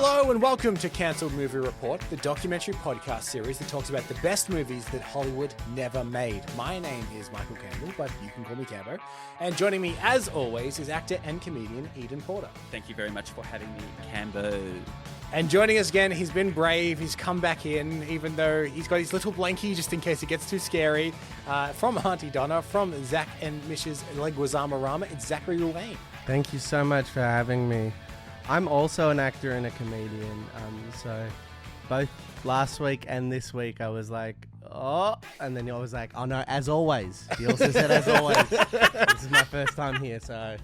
Hello and welcome to Cancelled Movie Report, the documentary podcast series that talks about the best movies that Hollywood never made. My name is Michael Campbell, but you can call me Cambo. And joining me, as always, is actor and comedian Eden Porter. Thank you very much for having me, Cambo. And joining us again, he's been brave, he's come back in, even though he's got his little blankie just in case it gets too scary. From Aunty Donna, from Zach and Mrs. Leguizamo, it's Zachary Ruane. Thank you so much for having me. I'm also an actor and a comedian, so both last week and this week I was like, oh, and then I was like, oh no, as always. He also said as always. This is my first time here, so...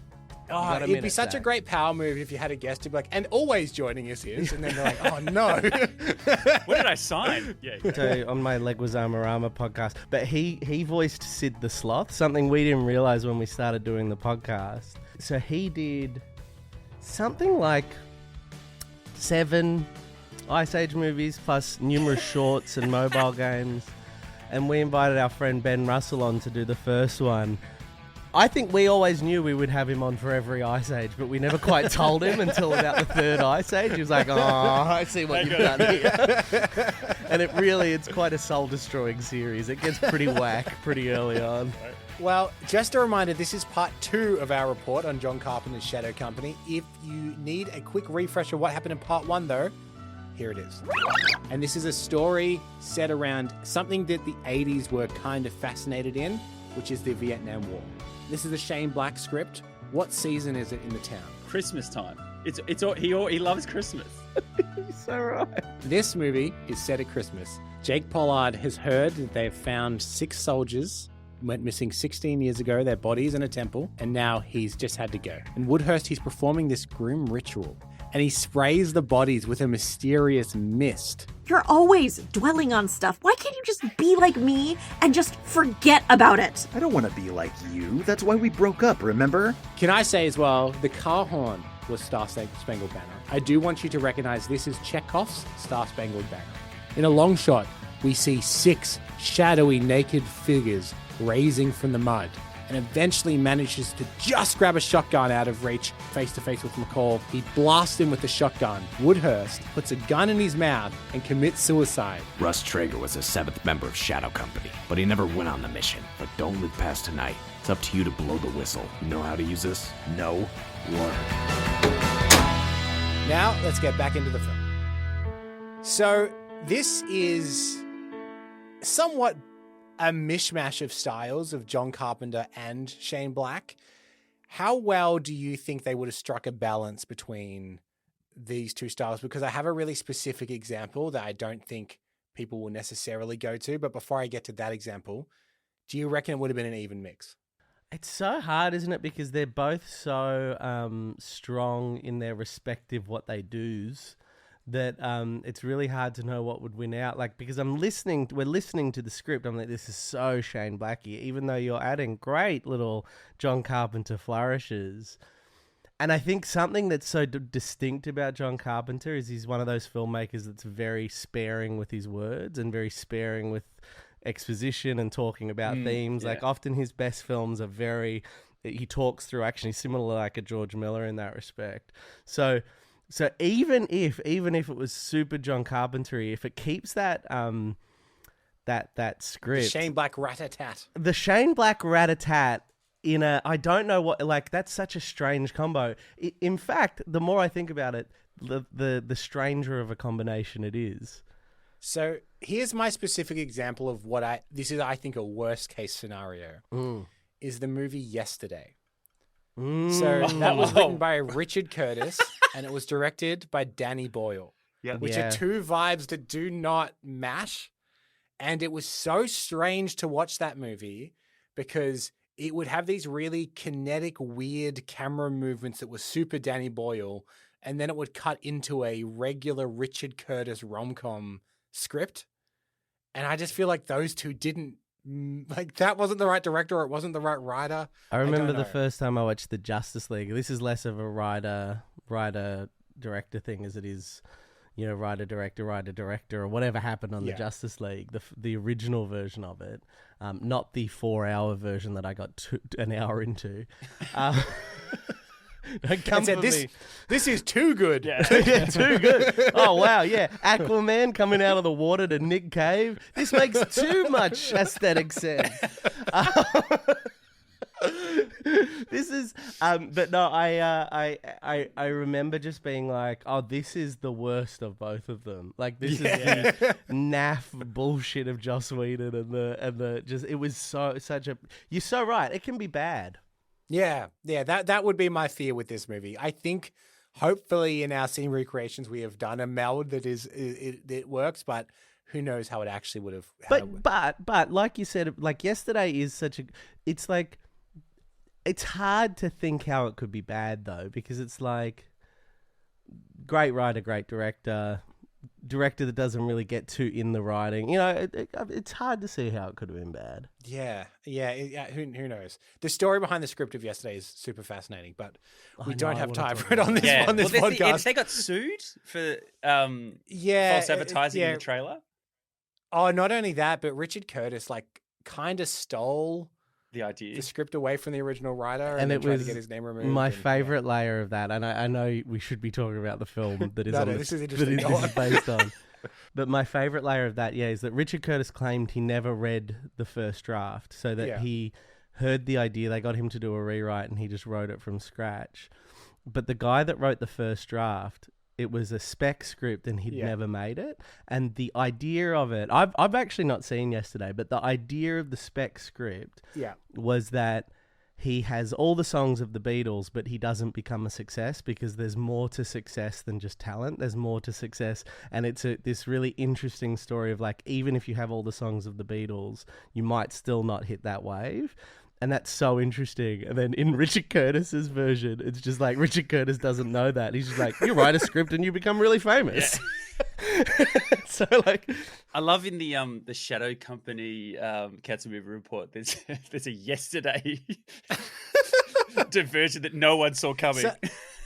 Oh, it'd be such a great power move if you had a guest to be like, and always joining us is, and then they're like, oh no. What did I sign? Yeah. So on my Leguizamo podcast, but he voiced Sid the Sloth, something we didn't realize when we started doing the podcast. So he did something like 7 Ice Age movies plus numerous shorts and mobile games, and we invited our friend Ben Russell on to do the first one. I think we always knew we would have him on for every Ice Age, but we never quite told him until about the 3rd Ice Age. He was like, oh, I see what you've done here. And it's quite a soul-destroying series. It gets pretty whack pretty early on. Well, just a reminder, this is part 2 of our report on John Carpenter's Shadow Company. If you need a quick refresh of what happened in part 1, though, here it is. And this is a story set around something that the 80s were kind of fascinated in, which is the Vietnam War. This is a Shane Black script. What season is it in the town? Christmas time. He loves Christmas. You're so right. This movie is set at Christmas. Jake Pollard has heard that they've found 6 soldiers went missing 16 years ago, their bodies in a temple, and now he's just had to go. In Woodhurst, he's performing this grim ritual, and he sprays the bodies with a mysterious mist. You're always dwelling on stuff. Why can't you just be like me and just forget about it? I don't want to be like you. That's why we broke up, remember? Can I say as well, the car horn was Star Spangled Banner. I do want you to recognize this is Chekhov's Star Spangled Banner. In a long shot, we see 6 shadowy naked figures raising from the mud, and eventually manages to just grab a shotgun out of reach, face to face with McCall. He blasts him with the shotgun. Woodhurst puts a gun in his mouth and commits suicide. Russ Traeger was a 7th member of Shadow Company, but he never went on the mission. But don't live past tonight. It's up to you to blow the whistle. You know how to use this? No. Learn. Now, let's get back into the film. So, this is somewhat a mishmash of styles of John Carpenter and Shane Black. How well do you think they would have struck a balance between these two styles? Because I have a really specific example that I don't think people will necessarily go to. But before I get to that example, do you reckon it would have been an even mix? It's so hard, isn't it? Because they're both so strong in their respective what they do's, that it's really hard to know what would win out. Like, because we're listening to the script, I'm like, this is so Shane Blacky, even though you're adding great little John Carpenter flourishes. And I think something that's so distinct about John Carpenter is he's one of those filmmakers that's very sparing with his words and very sparing with exposition and talking about themes. Yeah. Like, often his best films are he talks through action. He's similar like a George Miller in that respect. So even if it was super John Carpenter-y, if it keeps that that script, the Shane Black rat-a-tat in a, I don't know what, like, that's such a strange combo. In fact, the more I think about it, the stranger of a combination it is. So here's my specific example of this is, I think, a worst case scenario, is the movie Yesterday. So that was written by Richard Curtis and it was directed by Danny Boyle, which are 2 vibes that do not match. And it was so strange to watch that movie because it would have these really kinetic, weird camera movements that were super Danny Boyle. And then it would cut into a regular Richard Curtis rom-com script. And I just feel like those two didn't, like, that wasn't the right director or it wasn't the right writer. I remember the first time I watched the Justice League. This is less of a writer-director thing as it is, writer-director, or whatever happened on the Justice League, the original version of it, not the 4-hour version that I got an hour into. Don't come And said, for this, me. this is too good. Yeah. Yeah, too good. Oh, wow, yeah. Aquaman coming out of the water to Nick Cave. This makes too much aesthetic sense. This is, but no, I remember just being like, oh, this is the worst of both of them. Like, this is the naff bullshit of Joss Whedon and the just, it was such a, you're so right. It can be bad. Yeah, that would be my fear with this movie. I think hopefully in our scene recreations we have done a meld that it works, but who knows how it actually would have. But like you said, like yesterday is such a, it's like, it's hard to think how it could be bad though, because it's like great writer, great director that doesn't really get too in the writing. You know, it's hard to see how it could have been bad. Yeah. Who knows? The story behind the script of yesterday is super fascinating, but we don't have time for it on this podcast. They got sued for false advertising in the trailer. Oh, not only that, but Richard Curtis kind of stole the idea, the script away from the original writer, and it tried was to get his name removed. My favorite layer of that, and I know we should be talking about the film that is this is interesting. this is based on. But my favorite layer of that, is that Richard Curtis claimed he never read the first draft, so that he heard the idea. They got him to do a rewrite, and he just wrote it from scratch. But the guy that wrote the first draft, it was a spec script and he'd never made it. And the idea of it, I've actually not seen yesterday, but the idea of the spec script was that he has all the songs of the Beatles, but he doesn't become a success because there's more to success than just talent. There's more to success. And it's this really interesting story of like, even if you have all the songs of the Beatles, you might still not hit that wave. And that's so interesting. And then in Richard Curtis's version, it's just like Richard Curtis doesn't know that. He's just like, you write a script and you become really famous. Yeah. So like, I love in the Shadow Company Cats Movie Report. There's a yesterday diversion that no one saw coming.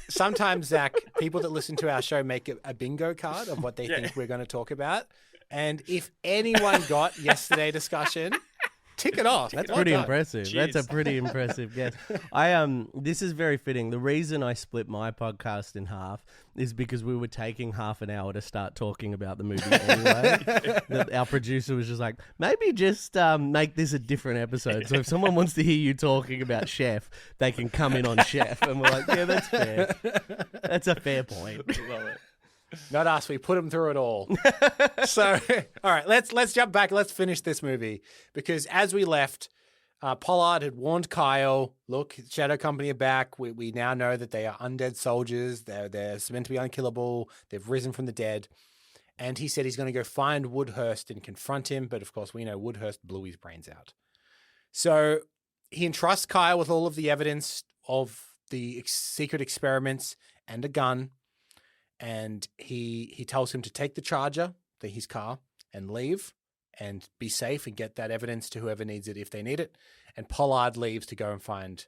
Sometimes, Zach, people that listen to our show make a bingo card of what they think we're going to talk about. And if anyone got yesterday discussion, tick it off. That's pretty impressive. Jeez. That's a pretty impressive guess. This is very fitting. The reason I split my podcast in half is because we were taking half an hour to start talking about the movie anyway. Our producer was just like, maybe just make this a different episode. So if someone wants to hear you talking about Chef, they can come in on Chef. And we're like, yeah, that's fair. That's a fair point. Love it. Not us. We put them through it all. So, all right, let's jump back. Let's finish this movie because as we left, Pollard had warned Kyle, look, Shadow Company are back. We now know that they are undead soldiers. They're meant to be unkillable. They've risen from the dead. And he said he's going to go find Woodhurst and confront him. But of course, we know Woodhurst blew his brains out. So he entrusts Kyle with all of the evidence of the secret experiments and a gun. And he tells him to take the Charger, his car, and leave and be safe and get that evidence to whoever needs it if they need it. And Pollard leaves to go and find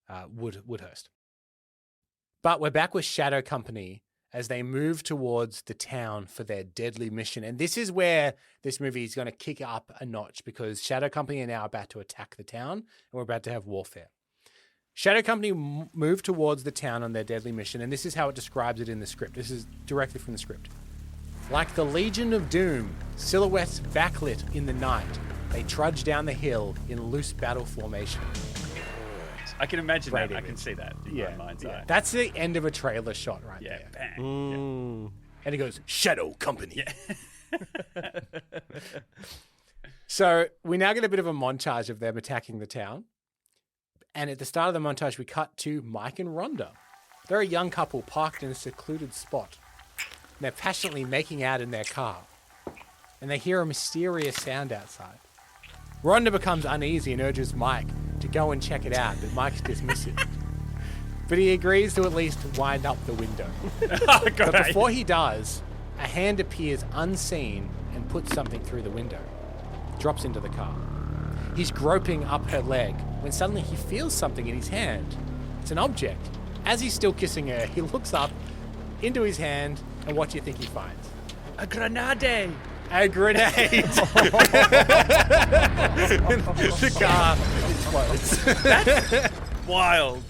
Woodhurst. But we're back with Shadow Company as they move towards the town for their deadly mission. And this is where this movie is going to kick up a notch because Shadow Company are now about to attack the town and we're about to have warfare. Shadow Company move towards the town on their deadly mission, and this is how it describes it in the script. This is directly from the script. Like the Legion of Doom, silhouettes backlit in the night, they trudge down the hill in loose battle formation. I can imagine that. I can see that in my mind's eye. That's the end of a trailer shot right there. Bang. And he goes, Shadow Company. Yeah. So we now get a bit of a montage of them attacking the town. And at the start of the montage, we cut to Mike and Rhonda. They're a young couple parked in a secluded spot. And they're passionately making out in their car. And they hear a mysterious sound outside. Rhonda becomes uneasy and urges Mike to go and check it out, but Mike's dismissive. But he agrees to at least wind up the window. But before he does, a hand appears unseen and puts something through the window. Drops into the car. He's groping up her leg when suddenly he feels something in his hand. It's an object. As he's still kissing her, he looks up into his hand, and what do you think he finds? A grenade. A grenade. The car explodes. That's wild.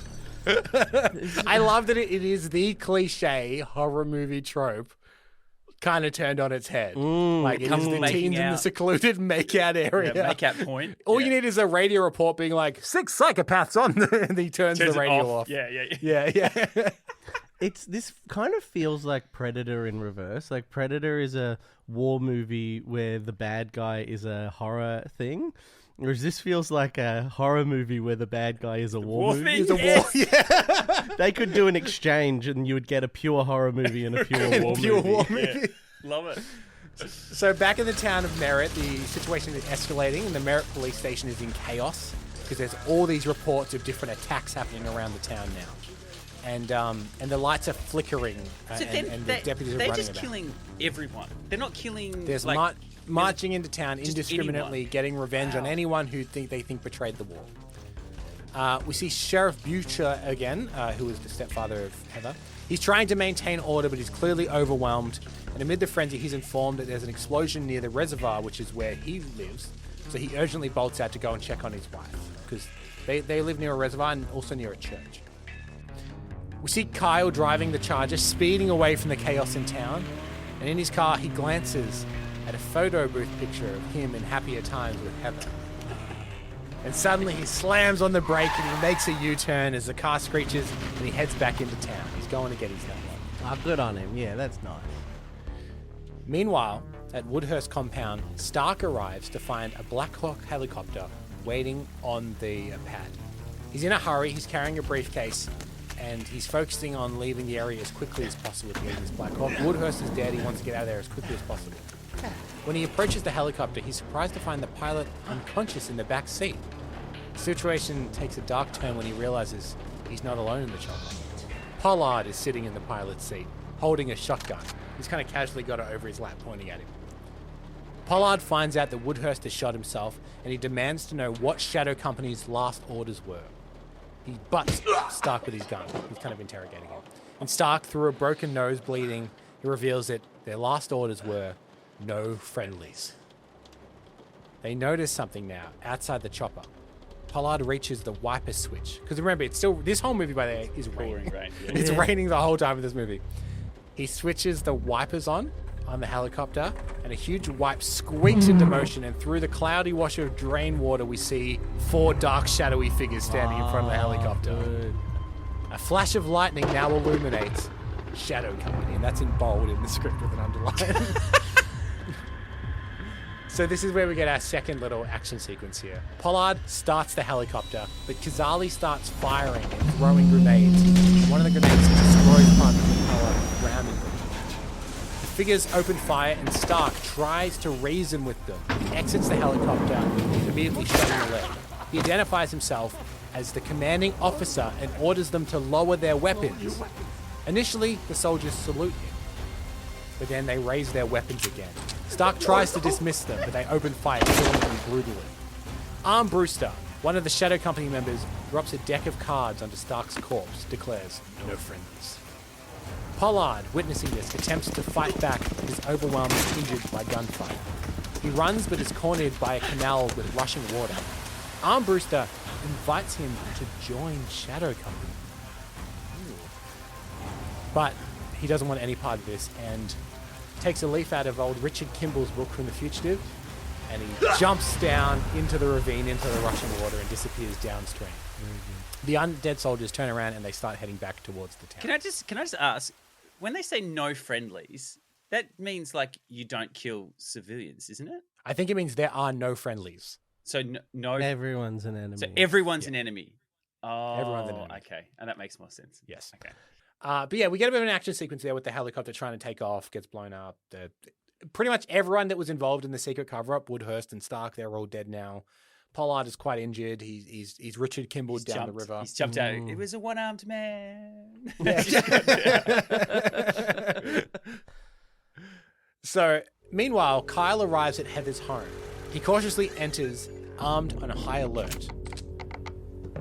I love that it is the cliche horror movie trope kind of turned on its head. Like it is the teens in the secluded make-out area. Yeah, make-out point. All you need is a radio report being like, 6 psychopaths on, and he turns the radio off. Yeah. This kind of feels like Predator in reverse. Like Predator is a war movie where the bad guy is a horror thing. Whereas this feels like a horror movie where the bad guy is a war movie. It's a war. Yeah. They could do an exchange and you would get a pure horror movie and a pure war movie. Yeah. Love it. So back in the town of Merritt, the situation is escalating and the Merritt police station is in chaos because there's all these reports of different attacks happening around the town now. And the lights are flickering and the deputies are running They're just about. killing everyone. They're not killing... There's marching into town indiscriminately, getting revenge on anyone who they think betrayed the war. We see Sheriff Butcher again, who is the stepfather of Heather. He's trying to maintain order, but he's clearly overwhelmed. And amid the frenzy, he's informed that there's an explosion near the reservoir, which is where he lives. So he urgently bolts out to go and check on his wife, because they live near a reservoir and also near a church. We see Kyle driving the Charger, speeding away from the chaos in town. And in his car, he glances at a photo booth picture of him in happier times with Heather. And suddenly he slams on the brake and he makes a U-turn as the car screeches and he heads back into town. He's going to get his number. Ah, good on him. Yeah, that's nice. Meanwhile, at Woodhurst compound, Stark arrives to find a Black Hawk helicopter waiting on the pad. He's in a hurry, he's carrying a briefcase, and he's focusing on leaving the area as quickly as possible to get this Black Hawk. Woodhurst is dead, he wants to get out of there as quickly as possible. When he approaches the helicopter, he's surprised to find the pilot unconscious in the back seat. The situation takes a dark turn when he realizes he's not alone in the chopper. Pollard is sitting in the pilot's seat, holding a shotgun. He's kind of casually got it over his lap, pointing at him. Pollard finds out that Woodhurst has shot himself, and he demands to know what Shadow Company's last orders were. He butts Stark with his gun. He's kind of interrogating him. And Stark, through a broken nose bleeding, he reveals that their last orders were no friendlies. They notice something now outside the chopper. Pollard reaches the wiper switch. Because remember, it's still... This whole movie, by the way, is raining. It's raining the whole time of this movie. He switches the wipers on the helicopter, and a huge wipe squeaks into motion, and through the cloudy wash of drain water, we see 4 dark, shadowy figures standing in front of the helicopter. Good. A flash of lightning now illuminates Shadow Company, and that's in bold in the script with an underline. So this is where we get our second little action sequence here. Pollard starts the helicopter, but Kazali starts firing and throwing grenades. And one of the grenades destroys part of the propeller grounding them. The figures open fire, and Stark tries to reason with them. He exits the helicopter, immediately shutting the lid. He identifies himself as the commanding officer and orders them to lower their weapons. Initially, the soldiers salute him, but then they raise their weapons again. Stark tries to dismiss them, but they open fire, killing them brutally. Arm Brewster, one of the Shadow Company members, drops a deck of cards onto Stark's corpse, declares, no friendlies. Pollard, witnessing this, attempts to fight back, but is overwhelmed and injured by gunfire. He runs, but is cornered by a canal with rushing water. Arm Brewster invites him to join Shadow Company. But he doesn't want any part of this, and takes a leaf out of old Richard Kimball's book from The Fugitive, and he jumps down into the ravine, into the rushing water, and disappears downstream. Mm-hmm. The undead soldiers turn around and they start heading back towards the town. Can I just ask, when they say no friendlies, that means like you don't kill civilians, isn't it? I think it means there are no friendlies. So no Everyone's an enemy. So everyone's an enemy. Oh, everyone's an enemy. Okay, and that makes more sense. Yes. Okay. But yeah, we get a bit of an action sequence there with the helicopter trying to take off, gets blown up. Pretty much everyone that was involved in the secret cover-up, Woodhurst and Stark, they're all dead now. Pollard is quite injured. He's Richard Kimball down the river. He's jumped out. It was a one-armed man. So, meanwhile, Kyle arrives at Heather's home. He cautiously enters, armed on a high alert.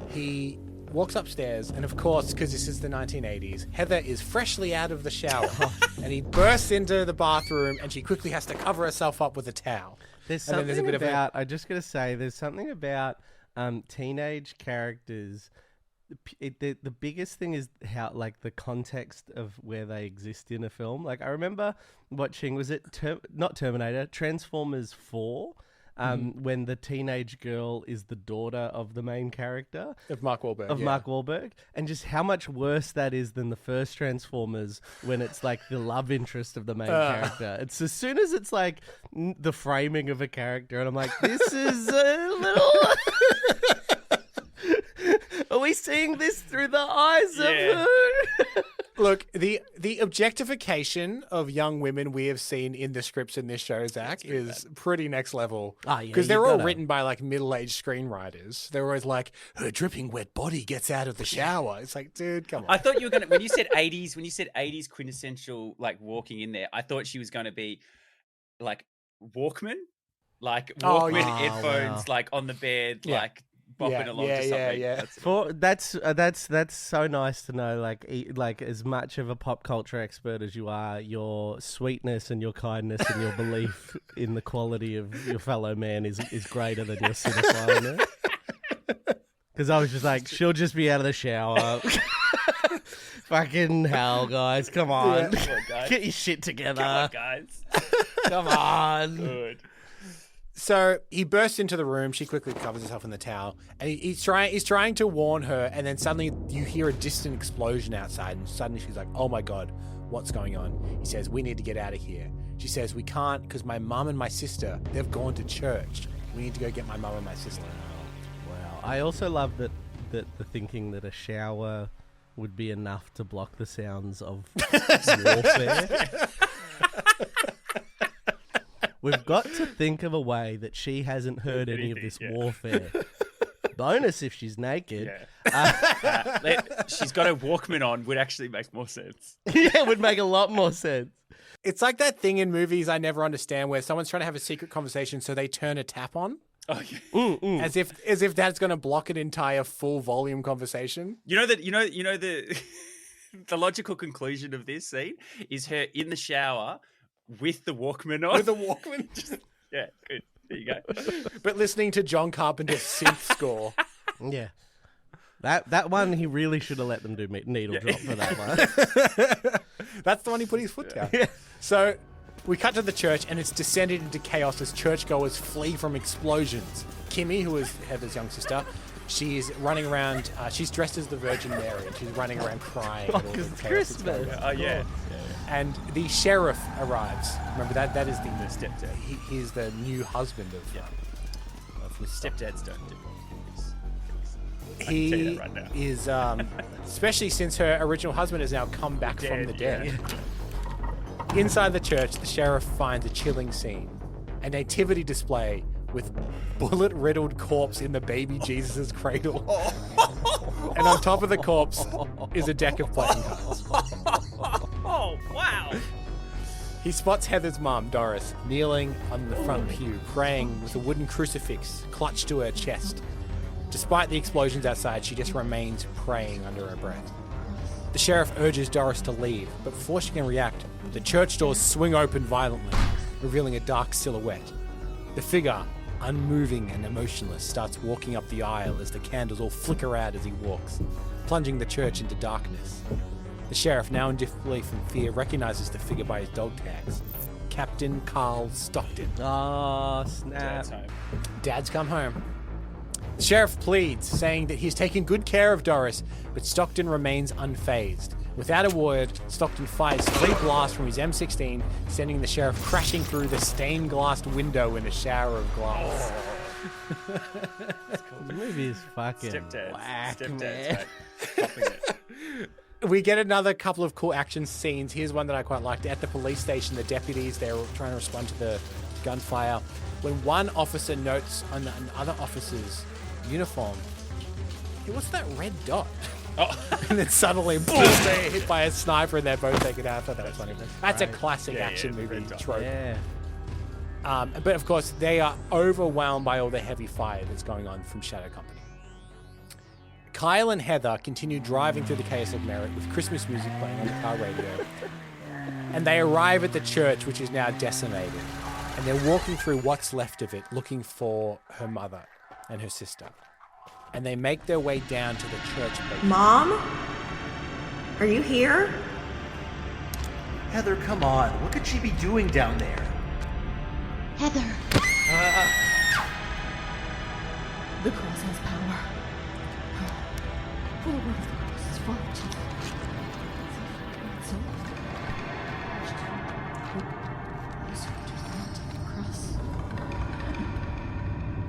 He walks upstairs, and of course, because this is the 1980s, Heather is freshly out of the shower, and he bursts into the bathroom, and she quickly has to cover herself up with a towel. There's something about, I'm just going to say, there's something about teenage characters the biggest thing is how, like, the context of where they exist in a film. Like, I remember watching, was it not Terminator, Transformers 4, when the teenage girl is the daughter of the main character. Of Mark Wahlberg. Mark Wahlberg. And just how much worse that is than the first Transformers when it's, like, the love interest of the main character. It's as soon as it's, like, the framing of a character, and I'm like, this is a little... Are we seeing this through the eyes of who? Look, the objectification of young women we have seen in the scripts in this show, Zach, is pretty next level. Because they're all written by, like, middle-aged screenwriters. They're always like, her dripping wet body gets out of the shower. It's like, dude, come on. I thought you were gonna when you said 80s quintessential, like, walking in there. I thought she was gonna be like Walkman, headphones, like on the bed, like bopping along to something. That's so nice to know. Like as much of a pop culture expert as you are, your sweetness and your kindness and your belief in the quality of your fellow man is greater than your cinephileness. Because I was just like, she'll just be out of the shower. Fucking hell, guys! Come on, get your shit together. Come on, guys. Come on. Good. So he bursts into the room. She quickly covers herself in the towel, and he's trying to warn her. And then suddenly you hear a distant explosion outside, and suddenly she's like, "Oh my god, what's going on?" He says, "We need to get out of here." She says, "We can't because my mum and my sister, they've gone to church. We need to go get my mum and my sister." Wow. I also love that the thinking that a shower would be enough to block the sounds of warfare. We've got to think of a way that she hasn't heard any of this warfare. Bonus if she's naked. Yeah. She's got a Walkman on would actually make more sense. Yeah, it would make a lot more sense. It's like that thing in movies I never understand where someone's trying to have a secret conversation, so they turn a tap on. Oh, yeah. As if that's going to block an entire full volume conversation. You know the the logical conclusion of this scene is her in the shower with the Walkman on. With the Walkman? Yeah, good. There you go. But listening to John Carpenter's synth score. Yeah. That one, he really should have let them do needle drop for that one. That's the one he put his foot down. Yeah. So we cut to the church, and it's descended into chaos as churchgoers flee from explosions. Kimmy, who is Heather's young sister, she's running around. She's dressed as the Virgin Mary, and she's running around crying. Because it's Christmas. Oh, yeah. And the sheriff arrives. Remember that is the stepdad. He's the new husband of his Stepdads don't do this. He is, especially since her original husband has now come back from the dead. Yeah. Inside the church, the sheriff finds a chilling scene, a nativity display with bullet-riddled corpse in the baby Jesus' cradle. And on top of the corpse is a deck of playing cards. Oh, wow. He spots Heather's mum, Doris, kneeling on the front pew, praying with a wooden crucifix clutched to her chest. Despite the explosions outside, she just remains praying under her breath. The sheriff urges Doris to leave, but before she can react, the church doors swing open violently, revealing a dark silhouette. The figure, unmoving and emotionless, starts walking up the aisle as the candles all flicker out as he walks, plunging the church into darkness. The sheriff, now in disbelief and fear, recognizes the figure by his dog tags. Captain Carl Stockton. Oh, snap. Dad's come home. The sheriff pleads, saying that he's taken good care of Doris, but Stockton remains unfazed. Without a word, Stockton fires 3 blasts from his M16, sending the sheriff crashing through the stained glass window in a shower of glass. The movie is fucking whack, man. We get another couple of cool action scenes. Here's one that I quite liked. At the police station, the deputies, they're trying to respond to the gunfire. When one officer notes on another officer's uniform, hey, what's that red dot? Oh. And then suddenly, boom, they're hit by a sniper and they're both taken out. I thought that was funny. That's a classic action movie trope. Yeah. But of course, they are overwhelmed by all the heavy fire that's going on from Shadow Company. Kyle and Heather continue driving through the chaos of Merritt with Christmas music playing on the car radio. And they arrive at the church, which is now decimated. And they're walking through what's left of it, looking for her mother and her sister. and they make their way down to the church basement. Mom? Are you here? Heather, come on. What could she be doing down there? Heather. The cross has power. For the word of the cross is full of truth. So,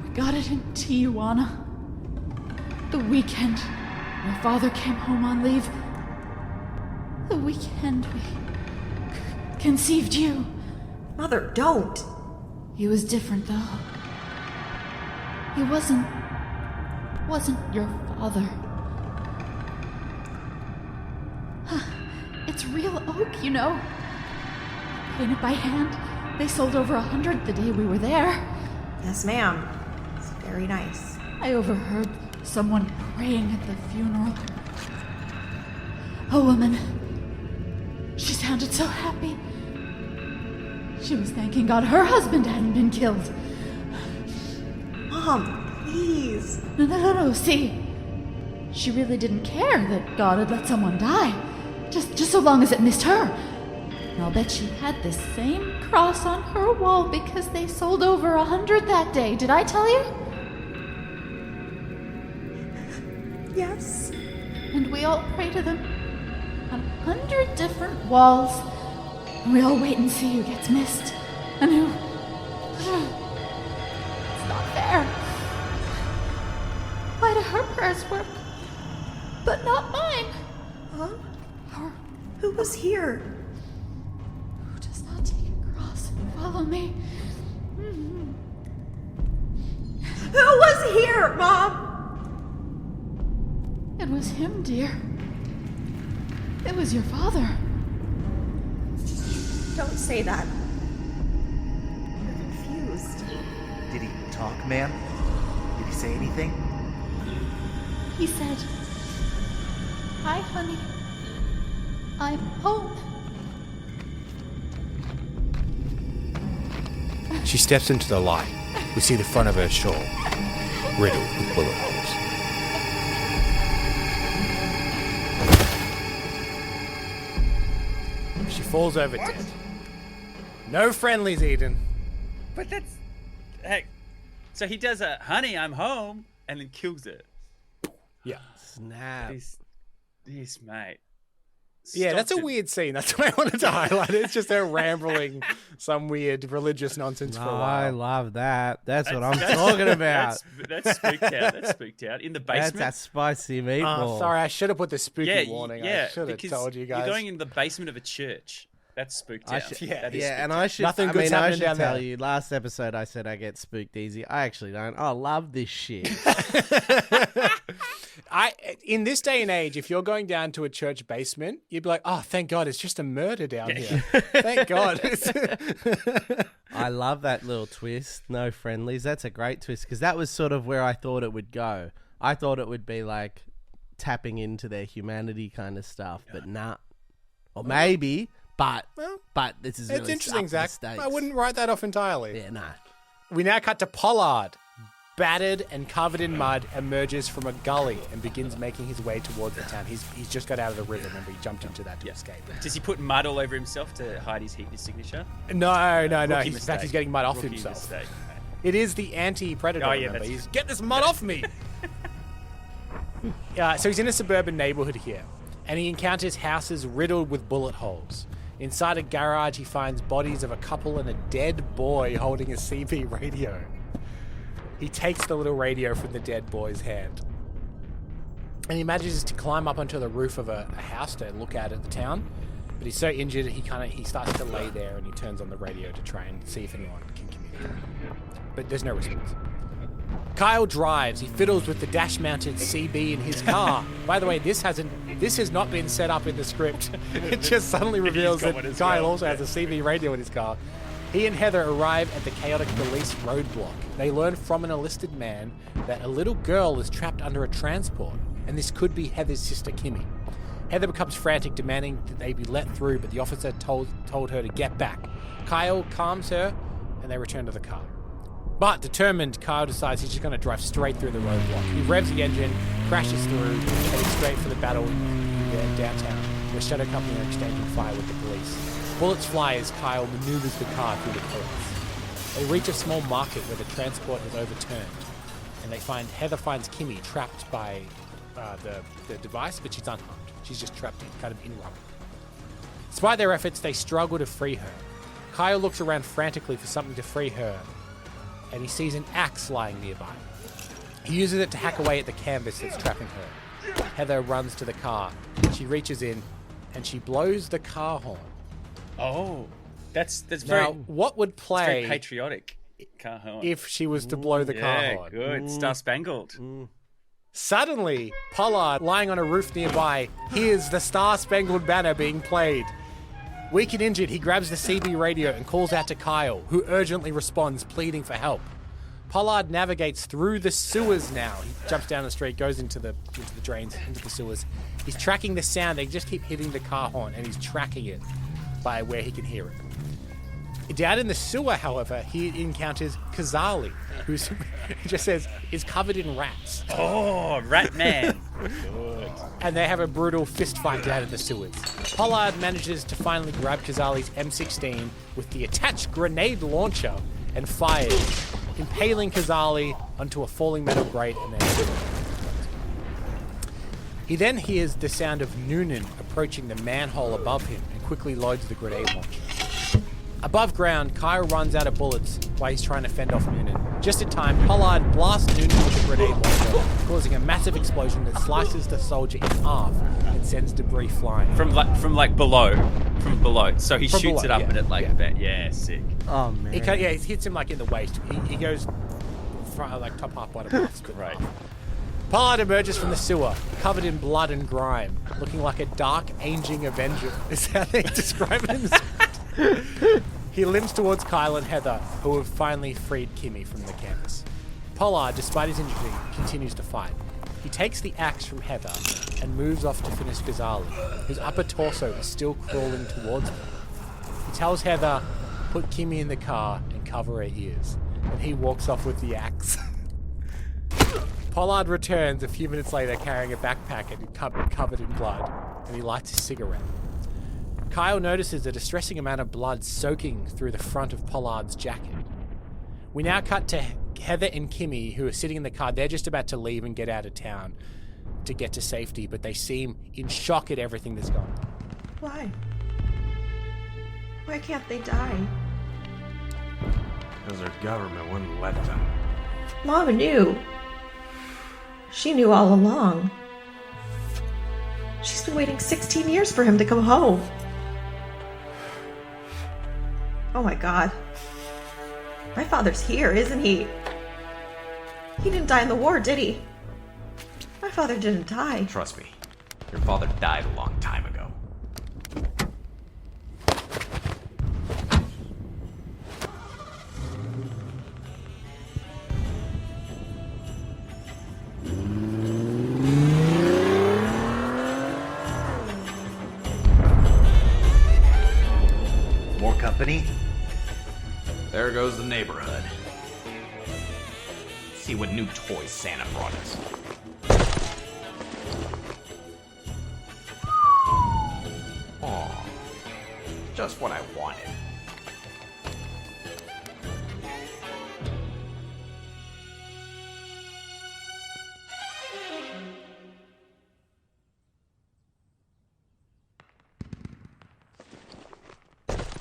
we got it in Tijuana. The weekend my father came home on leave. The weekend we conceived you. Mother, don't. He was different, though. He wasn't your father. It's real oak, you know. Painted by hand. They sold over 100 the day we were there. Yes, ma'am. It's very nice. I overheard someone praying at the funeral. A woman. She sounded so happy. She was thanking God her husband hadn't been killed. Mom, please. No. See, she really didn't care that God had let someone die. Just so long as it missed her. And I'll bet she had this same cross on her wall because they sold over 100 that day. Did I tell you? Yes. And we all pray to them on 100 different walls. And we all wait and see who gets missed. And who... It's not fair. Why do her prayers work, but not mine? Huh? Or Who was here? who does not take a cross and follow me? Who was here, Mom? It was him, dear. It was your father. Don't say that. You're confused. Did he talk, ma'am? Did he say anything? He said, "Hi, honey. I'm home." She steps into the light. We see the front of her shawl, riddled with bullet holes. She falls over dead. No friendlies, Eden. But that's... Hey, so he does a, honey, I'm home, and then kills her. Yeah. Snap. This mate. Yeah, that's a Stockton- weird scene. That's what I wanted to highlight. It's just her rambling some weird religious nonsense for a I while. love that. That's what I'm talking about. That's spooked out. That's spooked out. In the basement. That's a spicy meatball. Oh, sorry, I should have put the spooky yeah, warning. yeah, I should have because told you guys. You're going in the basement of a church. That's spooked out. That is Yeah, and spooked I out. should. Nothing I good's mean, I happening should down tell there. you. Last episode, I said I get spooked easy. I actually don't. I love this shit. In this day and age, if you're going down to a church basement, you'd be like, "Oh, thank God, it's just a murder down here. Thank God." I love that little twist. No friendlies. That's a great twist because that was sort of where I thought it would go. I thought it would be like tapping into their humanity kind of stuff, but nah. Or maybe, but this is really It's interesting, up to the Zach. stakes. I wouldn't write that off entirely. Yeah, nah. We now cut to Pollard. Battered and covered in mud, emerges from a gully and begins making his way towards the town. He's just got out of the river. Remember, he jumped into that to escape. Does he put mud all over himself to hide his signature? No. Rookie In fact, he's getting mud off Rookie himself. mistake. It is the anti-predator. Oh, yeah, remember? that's- He's get this mud off me. So he's in a suburban neighborhood here, and he encounters houses riddled with bullet holes. Inside a garage, he finds bodies of a couple and a dead boy holding a CB radio. He takes the little radio from the dead boy's hand, and he manages to climb up onto the roof of a house to look out at the town. But he's so injured, he starts to lay there, and he turns on the radio to try and see if anyone can communicate. But there's no response. Kyle drives. He fiddles with the dash-mounted CB in his car. By the way, this has not been set up in the script. It just suddenly reveals got that one as Kyle well. also has a CB radio in his car. He and Heather arrive at the chaotic police roadblock. They learn from an enlisted man that a little girl is trapped under a transport, and this could be Heather's sister Kimmy. Heather becomes frantic, demanding that they be let through, but the officer told her to get back. Kyle calms her, and they return to the car. But determined, Kyle decides he's just going to drive straight through the roadblock. He revs the engine, crashes through, heading straight for the battle in downtown, where Shadow Company are exchanging fire with the police. Bullets fly as Kyle maneuvers the car through the police. They reach a small market where the transport is overturned, and Heather finds Kimmy trapped by the device, but she's unharmed. She's just trapped kind of in rubble. Despite their efforts, they struggle to free her. Kyle looks around frantically for something to free her, and he sees an axe lying nearby. He uses it to hack away at the canvas that's trapping her. Heather runs to the car. She reaches in, and she blows the car horn. Oh, that's Now, what would play very patriotic. Car horn. if she was to blow the car Yeah, horn? good. Star Spangled. Suddenly, Pollard, lying on a roof nearby, hears the Star Spangled Banner being played. Weak and injured, he grabs the CB radio and calls out to Kyle, who urgently responds, pleading for help. Pollard navigates through the sewers now. He jumps down the street, goes into the drains, into the sewers. He's tracking the sound. They just keep hitting the car horn, and he's tracking it by where he can hear it. Down in the sewer, however, he encounters Kazali, who's it just says is covered in rats. Oh, Rat Man. And they have a brutal fist fight down in the sewers. Pollard manages to finally grab Kazali's M16 with the attached grenade launcher and fires, impaling Kazali onto a falling metal grate and then he then hears the sound of Noonan approaching the manhole above him and quickly loads the grenade launcher. Above ground, Kyle runs out of bullets while he's trying to fend off Noonan. Just in time, Pollard blasts Noonan with a grenade launcher, causing a massive explosion that slices the soldier in half and sends debris flying. From below. So he From shoots below, it up yeah, at it like yeah. that. Yeah, sick. Oh, man. He hits him like in the waist. He goes like top half, bottom half. Split Right. half. Pollard emerges from the sewer, covered in blood and grime, looking like a dark, aging Avenger. Is how they describe him. He limps towards Kyle and Heather, who have finally freed Kimmy from the canvas. Pollard, despite his injury, continues to fight. He takes the axe from Heather and moves off to finish Ghazali, whose upper torso is still crawling towards him. He tells Heather, put Kimmy in the car and cover her ears, and he walks off with the axe. Pollard returns a few minutes later carrying a backpack and covered in blood, and he lights a cigarette. Kyle notices a distressing amount of blood soaking through the front of Pollard's jacket. We now cut to Heather and Kimmy, who are sitting in the car. They're just about to leave and get out of town to get to safety, but they seem in shock at everything that's gone on. Why? Why can't they die? Because their government wouldn't let them. Mama knew. She knew all along. She's been waiting 16 years for him to come home. Oh my God. My father's here, isn't he? He didn't die in the war, did he? My father didn't die. Trust me, your father died a long time ago. More company? There goes the neighborhood. See what new toys Santa brought us. Aw, just what I wanted.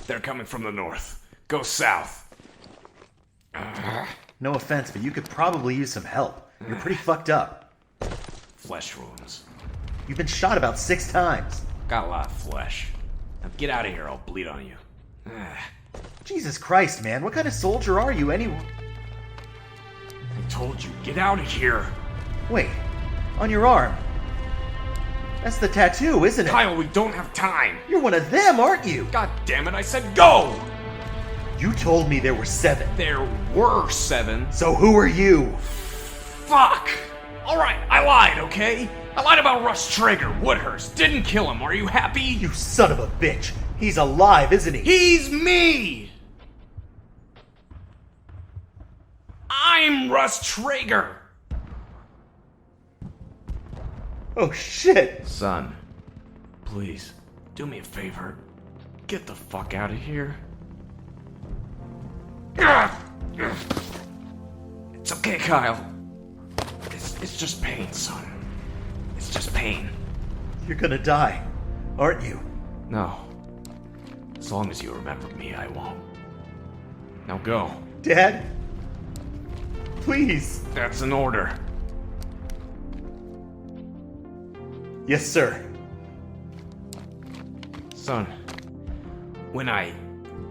They're coming from the north. Go south. No offense, but you could probably use some help. You're pretty fucked up. Flesh wounds. You've been shot about 6 times. Got a lot of flesh. Now get out of here, I'll bleed on you. Jesus Christ, man. What kind of soldier are you anyway? I told you, get out of here. Wait, on your arm. That's the tattoo, isn't it? Kyle, we don't have time. You're one of them, aren't you? God damn it, I said go! You told me there were 7. There were 7. So who are you? Fuck! Alright, I lied, okay? I lied about Russ Traeger, Woodhurst. Didn't kill him, are you happy? You son of a bitch. He's alive, isn't he? He's me! I'm Russ Traeger. Oh, shit! Son, please, do me a favor. Get the fuck out of here. It's okay, Kyle. It's just pain, son. It's just pain. You're gonna die, aren't you? No. As long as you remember me, I won't. Now go. Dad? Please! That's an order. Yes, sir. Son,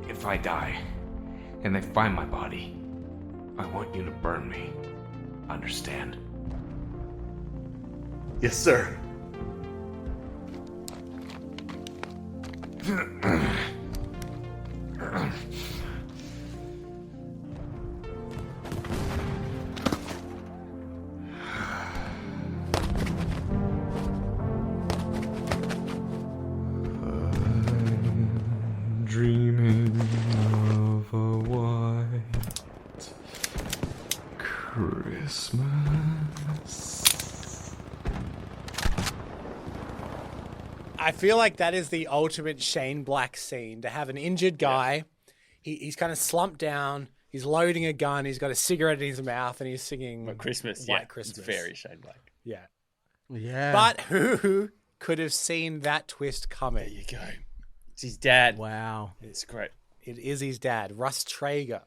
if I die, and they find my body, I want you to burn me. Understand? Yes, sir. Dreaming of a white Christmas. I feel like that is the ultimate Shane Black scene, to have an injured guy. He's kind of slumped down. He's loading a gun. He's got a cigarette in his mouth, and he's singing But Christmas, White yeah, Christmas. It's very Shane Black. Yeah. Yeah. But who could have seen that twist coming? There you go. It's his dad. Wow. It's great. It is his dad, Russ Traeger.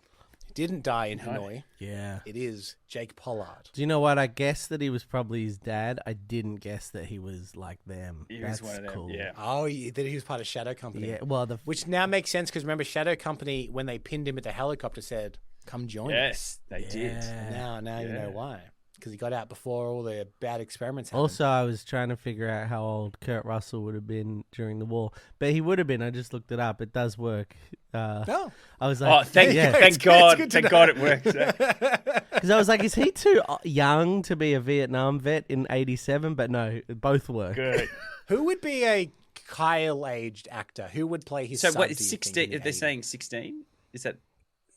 He didn't die in No. Hanoi. Yeah. It is Jake Pollard. Do you know what? I guessed that he was probably his dad. I didn't guess that he was like them. He That's was one of them. cool. Yeah. Oh, that he was part of Shadow Company. Yeah. Well, Which now makes sense because remember, Shadow Company, when they pinned him at the helicopter, said, "Come join us." Yes, they did. Yeah. Now you know Yeah. why. Because he got out before all the bad experiments happened. Also, I was trying to figure out how old Kurt Russell would have been during the war, but he would have been. I just looked it up. It does work. Oh. I was Oh, like, thank It's God. good to Thank know. God it worked. because I was like, is he too young to be a Vietnam vet in '87? But no, both work. Good. Who would be a Kyle-aged actor? Who would play his So son? what? do It's you think, 16. in the They're 80s? saying 16. Is that?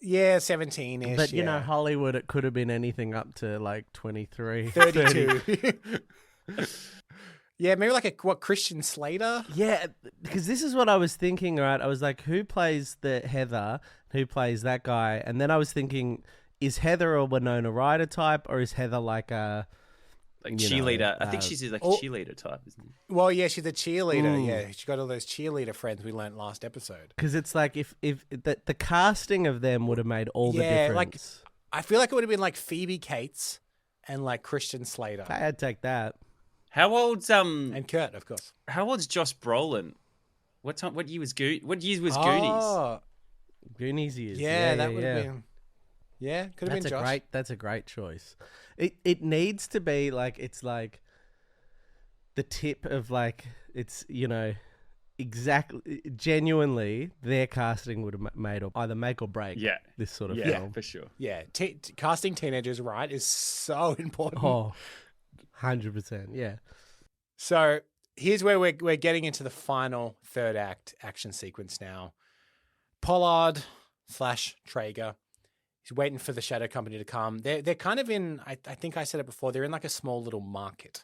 Yeah, 17-ish. But you know, yeah. Hollywood, it could have been anything up to like 23, 32. Yeah, maybe like Christian Slater? Yeah, because this is what I was thinking, right? I was like, who plays the Heather? Who plays that guy? And then I was thinking, is Heather a Winona Ryder type, or is Heather like a Like you know, cheerleader. I think she's like a cheerleader type, isn't she? Well, yeah, she's a cheerleader. Yeah, she got all those cheerleader friends we learnt last episode. Because it's like if the casting of them would have made all the Yeah, like- difference. I feel like it would have been like Phoebe Cates and like Christian Slater. I'd take that. How old's And Kurt, of course. How old's Josh Brolin? What year was Goonies? Oh, Goonies years. yeah, that would have been. Yeah, could have been Josh. That's a great choice. It needs to be like it's like the tip of like it's exactly genuinely their casting would have made or either make or break this sort of film for sure. Yeah, casting teenagers right is so important. Oh, 100%, yeah. So here's where we're getting into the final third act action sequence now. Pollard / Traeger. He's waiting for the Shadow Company to come. They're kind of in, I think I said it before, they're in like a small little market.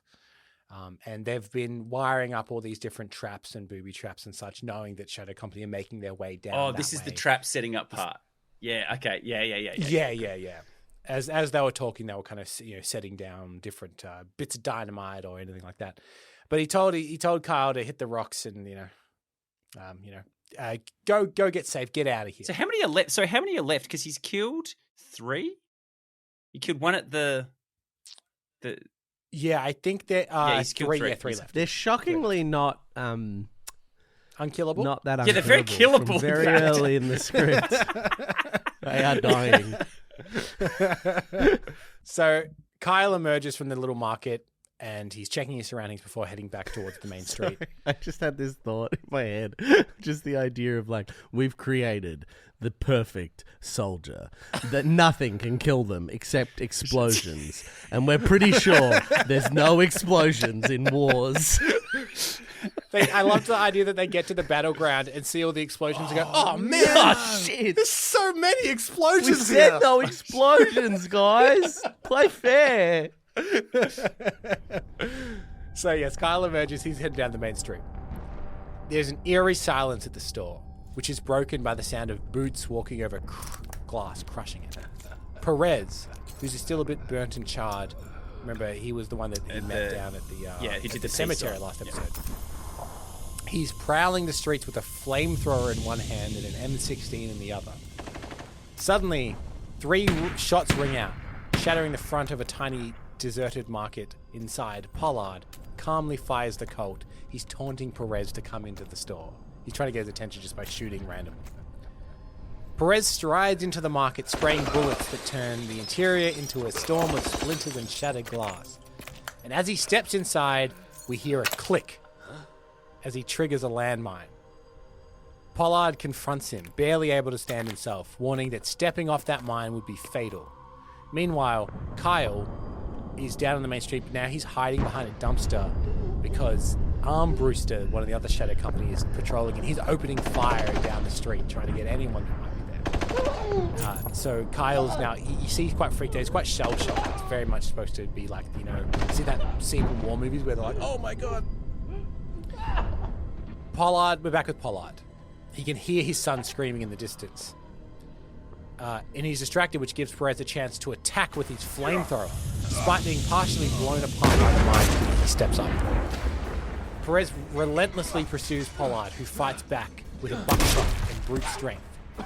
And they've been wiring up all these different traps and booby traps and such, knowing that Shadow Company are making their way down. Oh, this is the trap setting up part. Yeah, okay. Yeah. As they were talking, they were kind of setting down different bits of dynamite or anything like that. But he told Kyle to hit the rocks and go get safe, get out of here. So how many are left? Because he's killed 3. He killed one at the. Yeah, I think that he's killed 3. Yeah, 3 left. They're shockingly not Unkillable. not that unkillable. Yeah, they're very killable, from very in fact. early in the script. They are dying. So Kyle emerges from the little market and he's checking his surroundings before heading back towards the main street. I just had this thought in my head. Just the idea of like, we've created the perfect soldier that nothing can kill them except explosions. And we're pretty sure there's no explosions in wars. I love the idea that they get to the battleground and see all the explosions and go, oh man, Oh, shit. there's so many explosions We here. said no explosions, guys. Play fair. So yes, Kyle emerges. He's heading down the main street. There's an eerie silence at the store, which is broken by the sound of boots walking over glass, crushing it. Perez, who's still a bit burnt and charred. Remember, he was the one that he met down at the he did the the cemetery seesaw. last episode. He's prowling the streets with a flamethrower in one hand and an M16 in the other. Suddenly, 3 shots ring out, shattering the front of a tiny deserted market. Inside, Pollard calmly fires the Colt. He's taunting Perez to come into the store. He's trying to get his attention just by shooting randomly. Perez strides into the market, spraying bullets that turn the interior into a storm of splinters and shattered glass. And as he steps inside, we hear a click as he triggers a landmine. Pollard confronts him, barely able to stand himself, warning that stepping off that mine would be fatal. Meanwhile, Kyle is down on the main street, but now he's hiding behind a dumpster because Armbruster, one of the other Shadow Company, is patrolling and he's opening fire down the street, trying to get anyone who might be there. So Kyle's now, you see he's quite freaked out. He's quite shell-shocked. It's very much supposed to be like, you know, see that scene in war movies where they're like, oh my god. Pollard, we're back with Pollard. He can hear his son screaming in the distance. And he's distracted, which gives Perez a chance to attack with his flamethrower. Despite being partially blown apart by the mine, he steps up. Perez relentlessly pursues Pollard, who fights back with a buckshot and brute strength.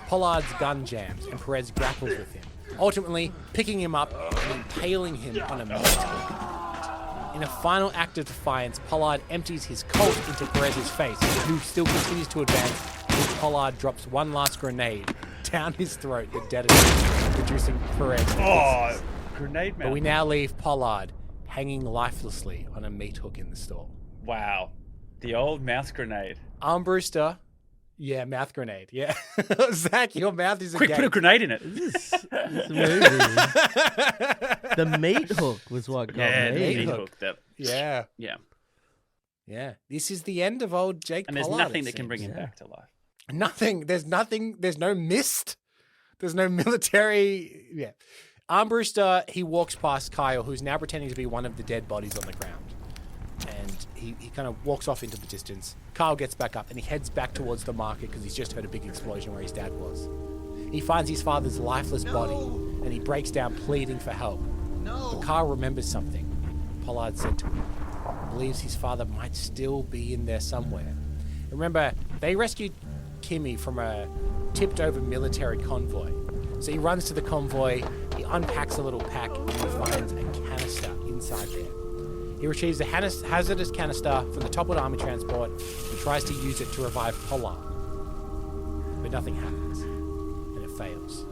Pollard's gun jams, and Perez grapples with him, ultimately picking him up and impaling him on a meat hook. In a final act of defiance, Pollard empties his Colt into Perez's face, who still continues to advance, as Pollard drops one last grenade down his throat that detonates, reducing Perez to pieces. Grenade man. But we now leave Pollard hanging lifelessly on a meat hook in the store. Wow. The old mouth grenade. Armbruster, yeah, mouth grenade, yeah. Zach, your mouth is a Quick, gate. put a grenade in it. This movie. The meat hook was what got Yeah, me. the meat hook. hook. That, Yeah, yeah. yeah. This is the end of old Jake And there's Pollard, nothing it that can bring seems. him back to life. Nothing. There's nothing. There's no mist. There's no military. Yeah. Armbruster, he walks past Kyle, who's now pretending to be one of the dead bodies on the ground. And he kind of walks off into the distance. Kyle gets back up and he heads back towards the market because he's just heard a big explosion where his dad was. He finds his father's lifeless body and he breaks down pleading for help. But Kyle remembers something Pollard said to him. He believes his father might still be in there somewhere. Remember, they rescued Kimmy from a tipped-over military convoy. So he runs to the convoy, he unpacks a little pack, and he finds a canister inside there. He retrieves a hazardous canister from the toppled army transport and tries to use it to revive Pollard. But nothing happens, and it fails.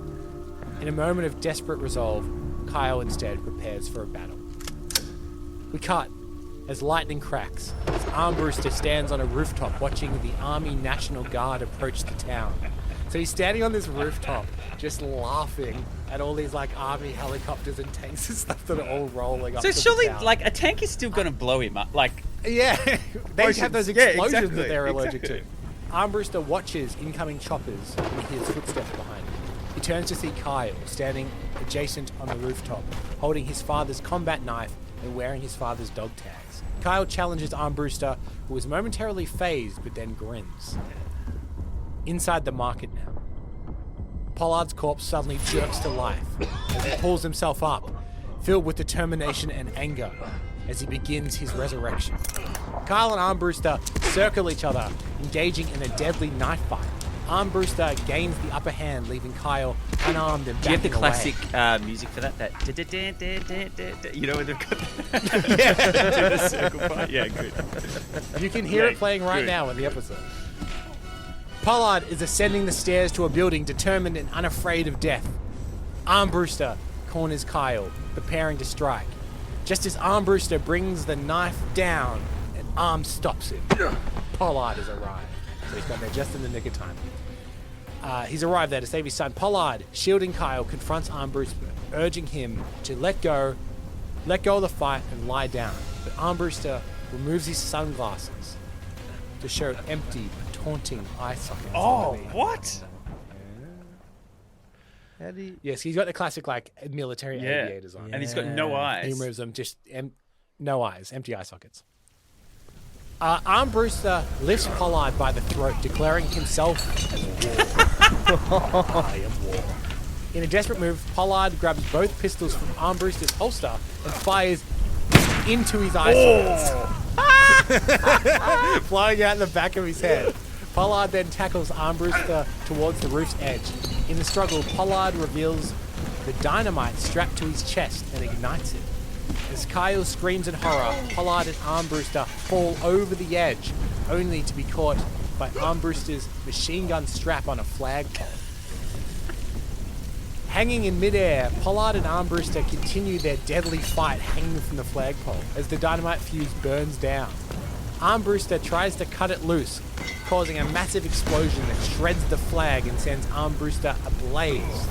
In a moment of desperate resolve, Kyle instead prepares for a battle. We cut as lightning cracks, as Armbruster stands on a rooftop watching the Army National Guard approach the town. So he's standing on this rooftop, just laughing at all these like army helicopters and tanks and stuff that are all rolling up. So to surely, the town. like, a tank is still going to blow him up. Like, Yeah, they have those Yeah, explosions exactly, that they're allergic exactly. to. Armbruster watches incoming choppers and he hears footsteps behind him. He turns to see Kyle standing adjacent on the rooftop, holding his father's combat knife and wearing his father's dog tags. Kyle challenges Armbruster, who is momentarily phased but then grins. Inside the market now, Pollard's corpse suddenly jerks to life as he pulls himself up, filled with determination and anger as he begins his resurrection. Kyle and Armbruster circle each other, engaging in a deadly knife fight. Armbruster gains the upper hand, leaving Kyle unarmed and do you have the backing away. classic music for that? That you know when they've got the circle part? Yeah, good. You can hear Yeah, it playing right good. now in the episode. Pollard is ascending the stairs to a building, determined and unafraid of death. Armbruster corners Kyle, preparing to strike. Just as Armbruster brings the knife down, an arm stops him. Pollard has arrived. So he's got there just in the nick of time. He's arrived there to save his son. Pollard, shielding Kyle, confronts Armbruster, urging him to let go of the fight and lie down. But Armbruster removes his sunglasses to show empty, taunting eye sockets. Oh, underneath. what? How do you... Yes, he's got the classic like military aviators on. And he's got no He eyes. removes them, just no eyes, empty eye sockets. Armbruster lifts Pollard by the throat, declaring himself as war. I am war. In a desperate move, Pollard grabs both pistols from Armbruster's holster and fires into his eye sockets, flying out the back of his head. Pollard then tackles Armbruster towards the roof's edge. In the struggle, Pollard reveals the dynamite strapped to his chest and ignites it. As Kyle screams in horror, Pollard and Armbruster fall over the edge, only to be caught by Armbruster's machine gun strap on a flagpole. Hanging in midair, Pollard and Armbruster continue their deadly fight hanging from the flagpole as the dynamite fuse burns down. Armbruster tries to cut it loose, causing a massive explosion that shreds the flag and sends Armbruster ablaze.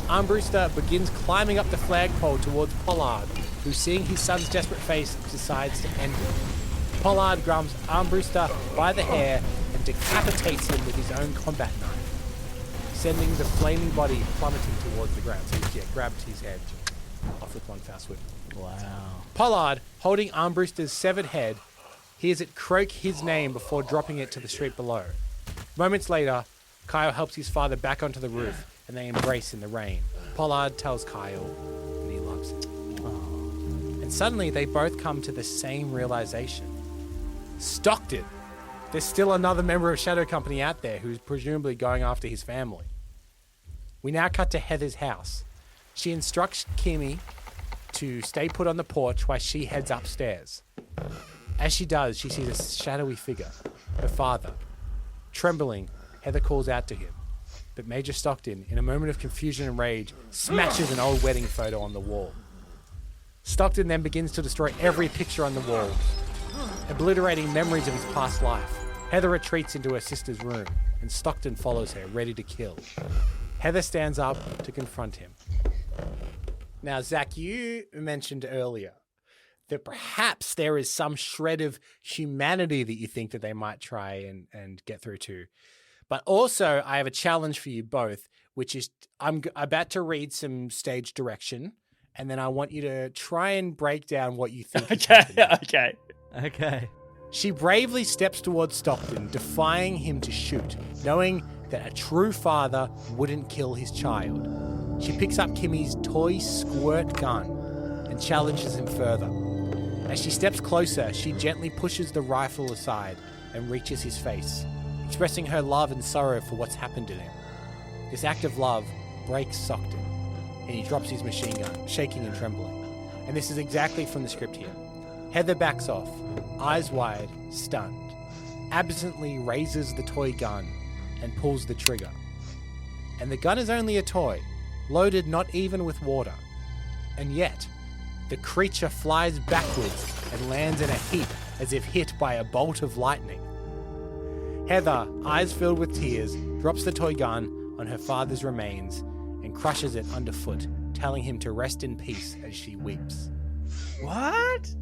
Armbruster begins climbing up the flagpole towards Pollard, who, seeing his son's desperate face, decides to end it. Pollard grabs Armbruster by the hair and decapitates him with his own combat knife, sending the flaming body plummeting towards the ground. So he grabbed his head off with one foul swoop. Wow. Pollard, holding Armbruster's severed head, hears it croak his name before dropping it to the street below. Moments later, Kyle helps his father back onto the roof, and they embrace in the rain. Pollard tells Kyle that he loves him. And suddenly, they both come to the same realization. Stockton! There's still another member of Shadow Company out there who's presumably going after his family. We now cut to Heather's house. She instructs Kimmy to stay put on the porch while she heads upstairs. As she does, she sees a shadowy figure, her father. Trembling, Heather calls out to him, but Major Stockton, in a moment of confusion and rage, smashes an old wedding photo on the wall. Stockton then begins to destroy every picture on the wall, obliterating memories of his past life. Heather retreats into her sister's room, and Stockton follows her, ready to kill. Heather stands up to confront him. Now, Zach, you mentioned earlier that perhaps there is some shred of humanity that you think that they might try and get through to. But also, I have a challenge for you both, which is I'm about to read some stage direction, and then I want you to try and break down what you think is happening. Okay. She bravely steps towards Stockton, defying him to shoot, knowing that a true father wouldn't kill his child. She picks up Kimmy's toy squirt gun and challenges him further. As she steps closer, she gently pushes the rifle aside and reaches his face, expressing her love and sorrow for what's happened to him. This act of love breaks Stockton, and he drops his machine gun, shaking and trembling. And this is exactly from the script here. Heather backs off, eyes wide, stunned, absently raises the toy gun and pulls the trigger. And the gun is only a toy, loaded not even with water. And yet, the creature flies backwards and lands in a heap as if hit by a bolt of lightning. Heather, eyes filled with tears, drops the toy gun on her father's remains and crushes it underfoot, telling him to rest in peace as she weeps. What?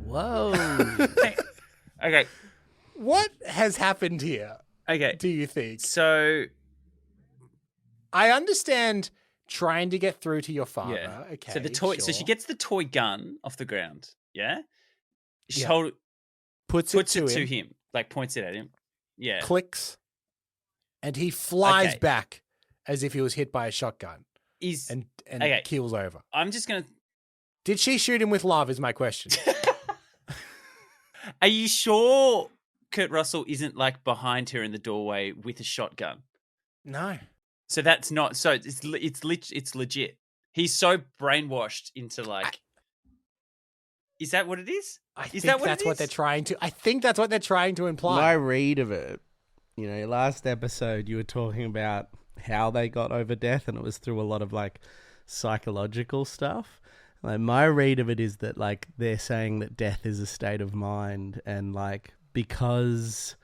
Whoa. Okay. What has happened here, Okay. do you think? So, I understand trying to get through to your father. yeah. Okay. So the toy. So sure. she gets the toy gun off the ground. Yeah. She Yeah. puts it to him, him, like points it at him. Yeah. clicks, and he flies Okay. back as if he was hit by a shotgun and Okay. keels over. I'm just gonna. Did she shoot him with love is my question. Are you sure Kurt Russell isn't like behind her in the doorway with a shotgun? No. So that's not. So it's legit. He's so brainwashed into like. Is that what it is? I Is think that what that's it what is? they're trying to. I think that's what they're trying to imply. My read of it, you know, last episode you were talking about how they got over death, and it was through a lot of like psychological stuff. Like my read of it is that like they're saying that death is a state of mind, and like because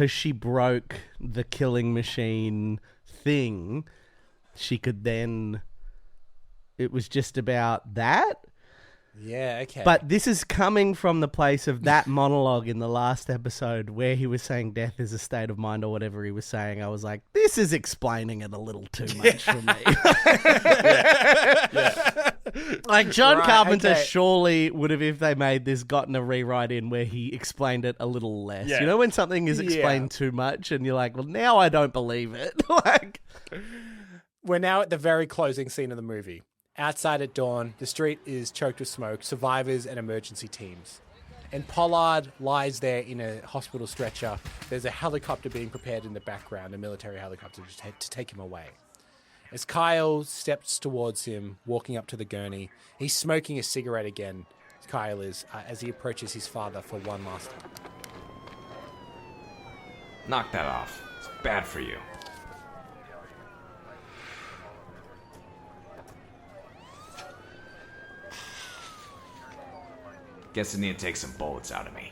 she broke the killing machine thing, she could then. It was just about that. Yeah, okay. But this is coming from the place of that monologue in the last episode where he was saying death is a state of mind or whatever he was saying. I was like, this is explaining it a little too much for me. Like John Carpenter surely would have, if they made this, gotten a rewrite in where he explained it a little less. Yeah. You know when something is explained too much and you're like, well, now I don't believe it. Like, we're now at the very closing scene of the movie. Outside at dawn, the street is choked with smoke, survivors and emergency teams. And Pollard lies there in a hospital stretcher. There's a helicopter being prepared in the background, a military helicopter to take him away. As Kyle steps towards him, walking up to the gurney, he's smoking a cigarette again, Kyle is, as he approaches his father for one last time. Knock that off. It's bad for you. Guess I need to take some bullets out of me.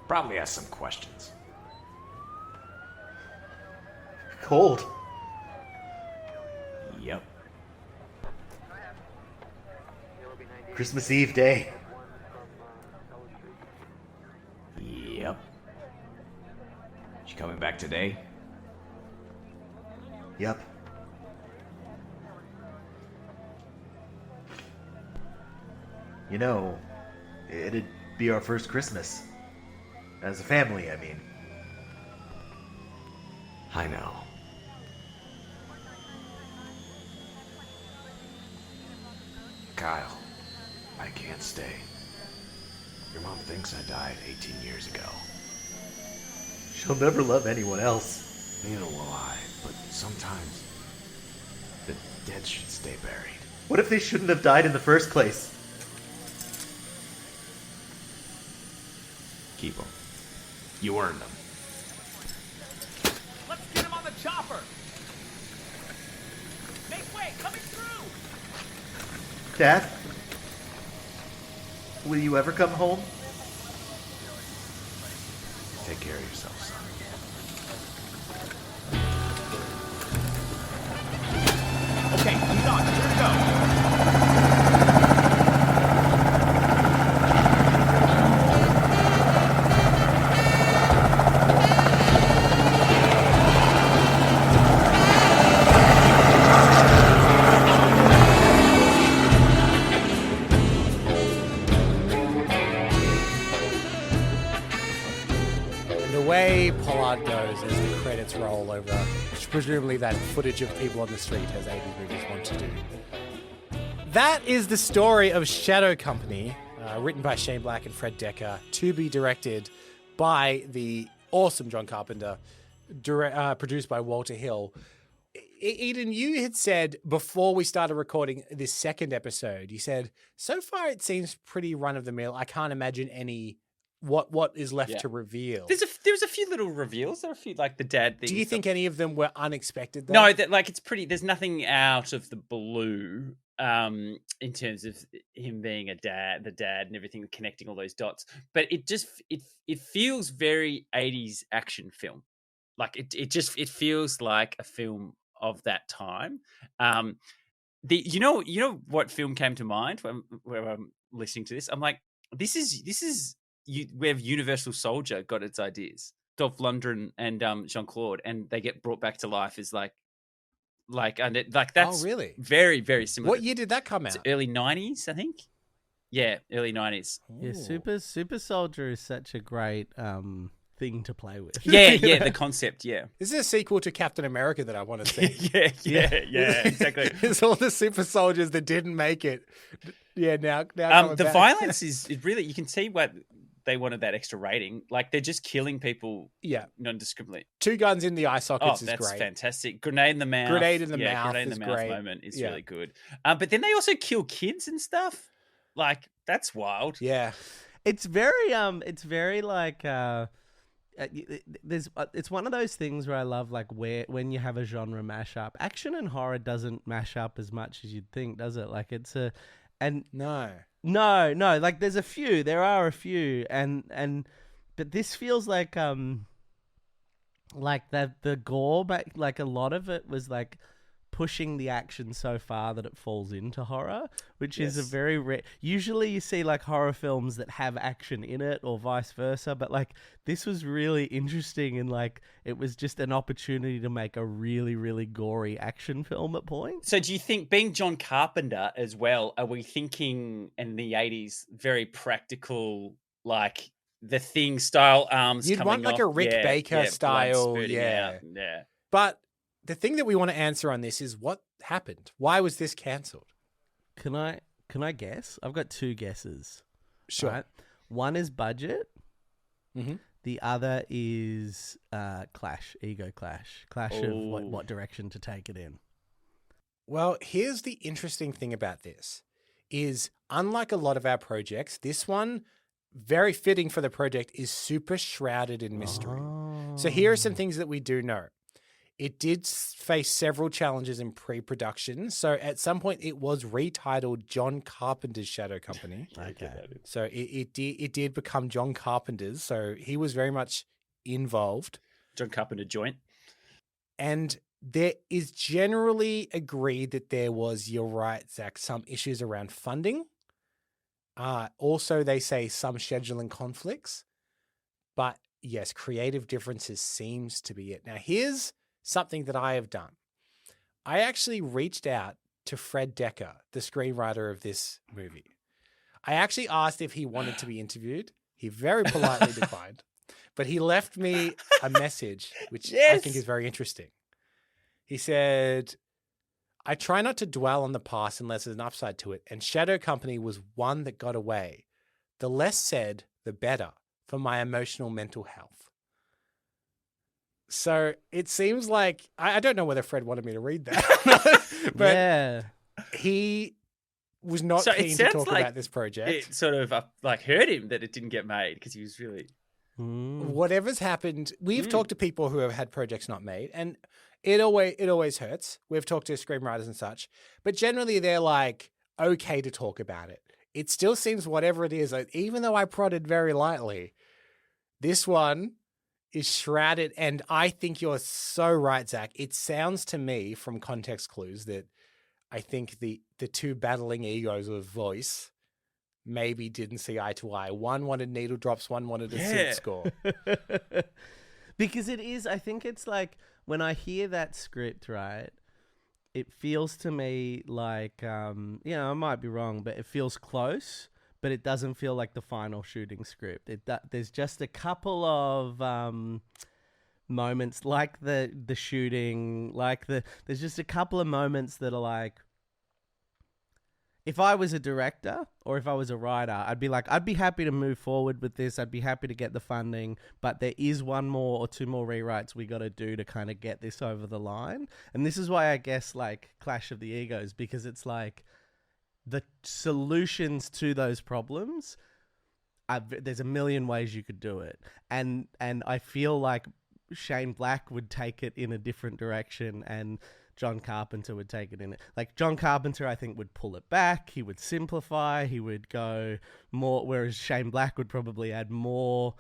Probably ask some questions. Cold. Yep. Christmas Eve day. Yep. You coming back today? Yep. You know, it'd be our first Christmas. As a family, I mean. I know. Kyle, I can't stay. Your mom thinks I died 18 years ago. She'll never love anyone else. Neither will I, but sometimes the dead should stay buried. What if they shouldn't have died in the first place? Keep them. You earned them. Let's get him on the chopper! Make way! Coming through! Dad? Will you ever come home? Take care of yourself, son. Okay, he's on. Here we go. The way Pollard goes as the credits roll over, presumably that footage of people on the street, as 80s movies want to do. That is the story of Shadow Company, written by Shane Black and Fred Decker, to be directed by the awesome John Carpenter, produced by Walter Hill. Eden, you had said before we started recording this second episode, you said, so far it seems pretty run-of-the-mill. I can't imagine any... What is left to reveal? There's a few little reveals. There are a few, like the dad thing. Do you think any of them were unexpected, though? No, it's pretty. There's nothing out of the blue in terms of him being the dad and everything, connecting all those dots. But it feels very 80s action film. Like it feels like a film of that time. You know what film came to mind when I'm listening to this? I'm like, this is where Universal Soldier got its ideas. Dolph Lundgren and Jean-Claude, and they get brought back to life as like that's really very, very similar. What year did that come out? It's early 90s, I think. Yeah, early 90s. yeah, Super Soldier is such a great thing to play with. Yeah, the concept, yeah. This is a sequel to Captain America that I want to see. yeah, exactly. It's all the super soldiers that didn't make it. Yeah, now the violence is really, you can see what they wanted that extra rating. Like, they're just killing people non-discriminately. 2 guns in the eye sockets is great. That's fantastic. Grenade in the mouth. Grenade in the mouth great. Moment is really good. But then they also kill kids and stuff. Like, that's wild. Yeah. It's very like it's one of those things where I love, like, when you have a genre mashup. Action and horror doesn't mash up as much as you'd think, does it? Like, it's a No, like there are a few, but this feels like the gore, but like a lot of it was like pushing the action so far that it falls into horror, which is a Yes. very rare. Usually you see like horror films that have action in it or vice versa, but like this was really interesting and like it was just an opportunity to make a really, really gory action film at points. So do you think, being John Carpenter as well, are we thinking in the 80s very practical, like the Thing style arms You'd coming want like off? a Rick Baker blood style, spurting yeah. out, yeah. But the thing that we want to answer on this is what happened? Why was this cancelled? Can I guess? I've got two guesses. Sure. Right? One is budget. Mm-hmm. The other is ego clash of Oh. what direction to take it in. Well, here's the interesting thing about this is unlike a lot of our projects, this one, very fitting for the project, is super shrouded in mystery. So here are some things that we do know. It did face several challenges in pre-production. So at some point it was retitled John Carpenter's Shadow Company. Okay. So it did become John Carpenter's. So he was very much involved. John Carpenter joint. And there is generally agreed that there was, you're right, Zach, some issues around funding. Also, they say some scheduling conflicts. But yes, creative differences seems to be it. Now, here's something that I have done. I actually reached out to Fred Decker, the screenwriter of this movie. I actually asked if he wanted to be interviewed. He very politely declined, but he left me a message, which I think is very interesting. He said, I try not to dwell on the past unless there's an upside to it, and Shadow Company was one that got away. The less said, the better for my emotional mental health. So it seems like, I don't know whether Fred wanted me to read that, but yeah. he was not So it keen to sounds talk like about this project. It sort of hurt him that it didn't get made because he was really... Whatever's happened, we've talked to people who have had projects not made, and it always hurts. We've talked to screenwriters and such, but generally they're like okay to talk about it. It still seems whatever it is, like, even though I prodded very lightly, this one is shrouded. And I think you're so right, Zach. It sounds to me from context clues that I think the two battling egos of voice maybe didn't see eye to eye. One wanted needle drops, one wanted a synth score. Because it is, I think it's like, when I hear that script, right, it feels to me like, I might be wrong, but it feels close, but it doesn't feel like the final shooting script. There's just a couple of moments, like the shooting, there's just a couple of moments that are like, if I was a director or if I was a writer, I'd be happy to move forward with this. I'd be happy to get the funding, but there is one more or two more rewrites we got to do to kind of get this over the line. And this is why I guess like Clash of the Egos, because it's like the solutions to those problems, there's a million ways you could do it. And I feel like Shane Black would take it in a different direction and John Carpenter would take it in it. Like John Carpenter, I think, would pull it back. He would simplify. He would go more, whereas Shane Black would probably add more.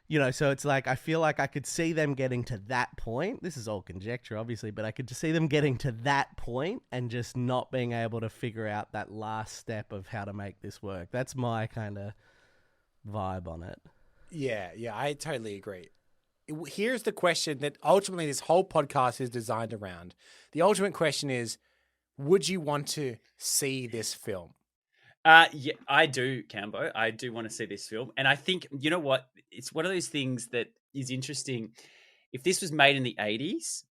So it's like, I feel like I could see them getting to that point. This is all conjecture, obviously, but I could just see them getting to that point and just not being able to figure out that last step of how to make this work. That's my kind of vibe on it. Yeah, I totally agree. Here's the question that ultimately this whole podcast is designed around. The ultimate question is, would you want to see this film? Yeah, I do, Cambo. I do want to see this film. And I think, you know what? It's one of those things that is interesting. If this was made in the 80s,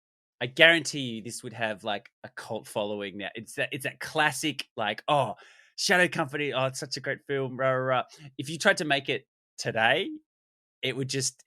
I guarantee you this would have like a cult following now. It's that classic, like, oh, Shadow Company, oh, it's such a great film, rah, rah, rah. If you tried to make it today, it would just...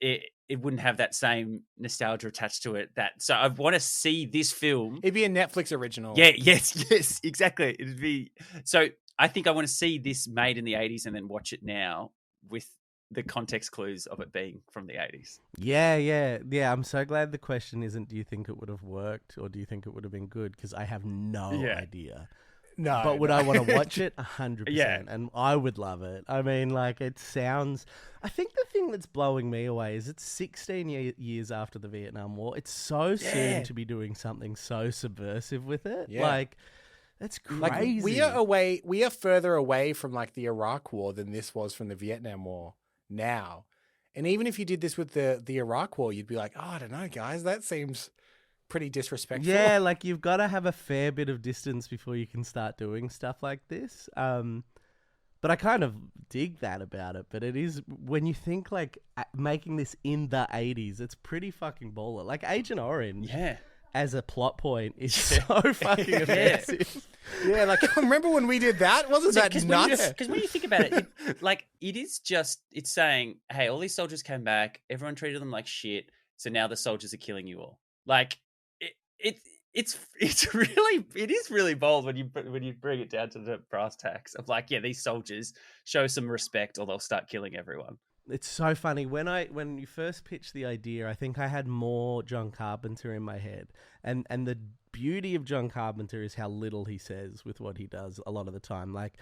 It wouldn't have that same nostalgia attached to it. So I want to see this film. It'd be a Netflix original. Yeah, yes, exactly. It'd be... So I think I want to see this made in the 80s and then watch it now with the context clues of it being from the 80s. Yeah. I'm so glad the question isn't, do you think it would have worked or do you think it would have been good? Because I have no idea. No. But would I want to watch it? 100%. Yeah. And I would love it. I mean, like, it sounds... I think the thing that's blowing me away is it's 16 years after the Vietnam War. It's so soon to be doing something so subversive with it. Yeah. Like, that's crazy. Like, we are further away from like the Iraq War than this was from the Vietnam War now. And even if you did this with the Iraq War, you'd be like, oh, I don't know, guys, that seems pretty disrespectful. Yeah, like, you've got to have a fair bit of distance before you can start doing stuff like this. But I kind of dig that about it. But it is, when you think, like, making this in the 80s, it's pretty fucking baller. Like, Agent Orange, as a plot point, is so fucking offensive. Yeah, like, remember when we did that? Wasn't that nuts? Because when you think about it, it's saying, hey, all these soldiers came back, everyone treated them like shit, so now the soldiers are killing you all. Like, it is really bold when you bring it down to the brass tacks of like, yeah, these soldiers show some respect or they'll start killing everyone. It's so funny. When you first pitched the idea, I think I had more John Carpenter in my head. And the beauty of John Carpenter is how little he says with what he does a lot of the time. Like,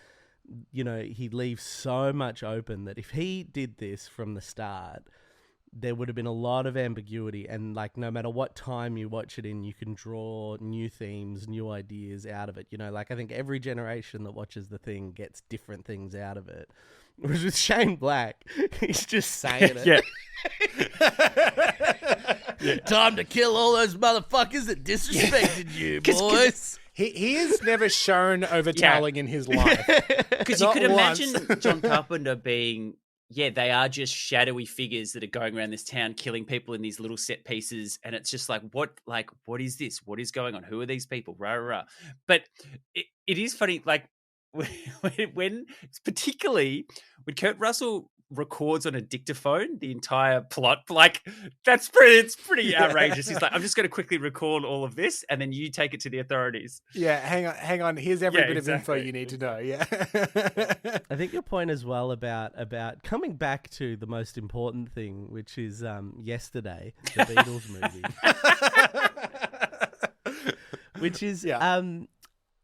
you know, he leaves so much open that if he did this from the start, there would have been a lot of ambiguity, and like no matter what time you watch it in, you can draw new themes, new ideas out of it. You know, like I think every generation that watches the thing gets different things out of it. Whereas with Shane Black, he's just saying it. Yeah. Time to kill all those motherfuckers that disrespected you, boys. He is never shown overtelling in his life. Because you could imagine John Carpenter being... Yeah, they are just shadowy figures that are going around this town killing people in these little set pieces, and it's just like what is this? What is going on? Who are these people? Rah, rah, rah. But it is funny, like when particularly when Kurt Russell records on a dictaphone the entire plot, like it's pretty outrageous. He's like, I'm just going to quickly record all of this, and then you take it to the authorities. Yeah, hang on. Here's every bit of info you need to know. Yeah. I think your point as well about coming back to the most important thing, which is Yesterday, the Beatles movie, which is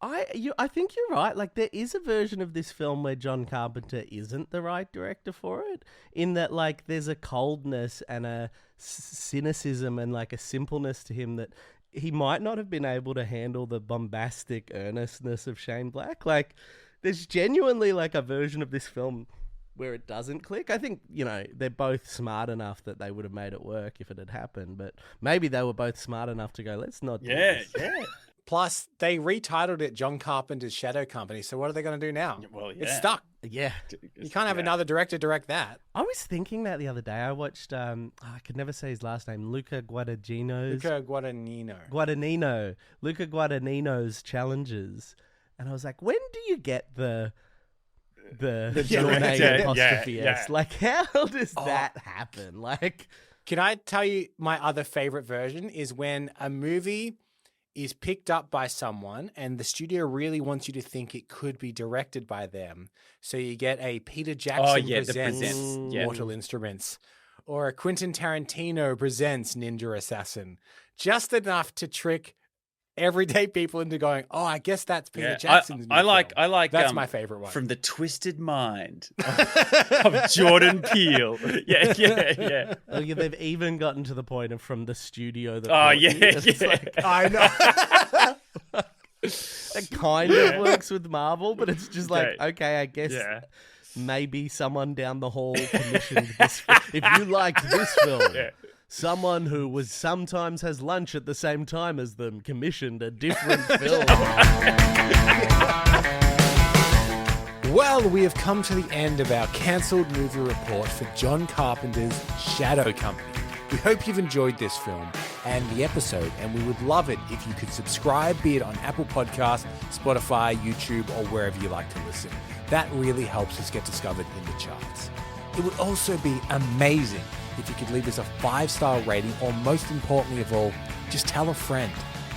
I think you're right. Like, there is a version of this film where John Carpenter isn't the right director for it, in that, like, there's a coldness and a cynicism and, like, a simpleness to him that he might not have been able to handle the bombastic earnestness of Shane Black. Like, there's genuinely, like, a version of this film where it doesn't click. I think, you know, they're both smart enough that they would have made it work if it had happened, but maybe they were both smart enough to go, let's not do this. Yeah. Plus, they retitled it John Carpenter's Shadow Company. So what are they going to do now? Well, yeah. It's stuck. Yeah. You can't have another director direct that. I was thinking that the other day. I watched, I could never say his last name, Luca Guadagnino's challenges. And I was like, when do you get the Jornay apostrophe S? Like, how does that happen? Like, can I tell you my other favorite version is when a movie is picked up by someone and the studio really wants you to think it could be directed by them. So you get a Peter Jackson presents Mortal Instruments, or a Quentin Tarantino presents Ninja Assassin. Just enough to trick everyday people into going, oh, I guess that's Peter Jackson's new film. I like that's my favorite one. From the twisted mind of Jordan Peele. Yeah. Oh, yeah, they've even gotten to the point of from the studio that like, I know. It kind of works with Marvel, but it's just like, okay, I guess maybe someone down the hall commissioned this. If you liked this film, someone who was sometimes has lunch at the same time as them commissioned a different film. Well, we have come to the end of our cancelled movie report for John Carpenter's Shadow Company. We hope you've enjoyed this film and the episode, and we would love it if you could subscribe, be it on Apple Podcasts, Spotify, YouTube, or wherever you like to listen. That really helps us get discovered in the charts. It would also be amazing if you could leave us a 5-star rating, or most importantly of all, just tell a friend.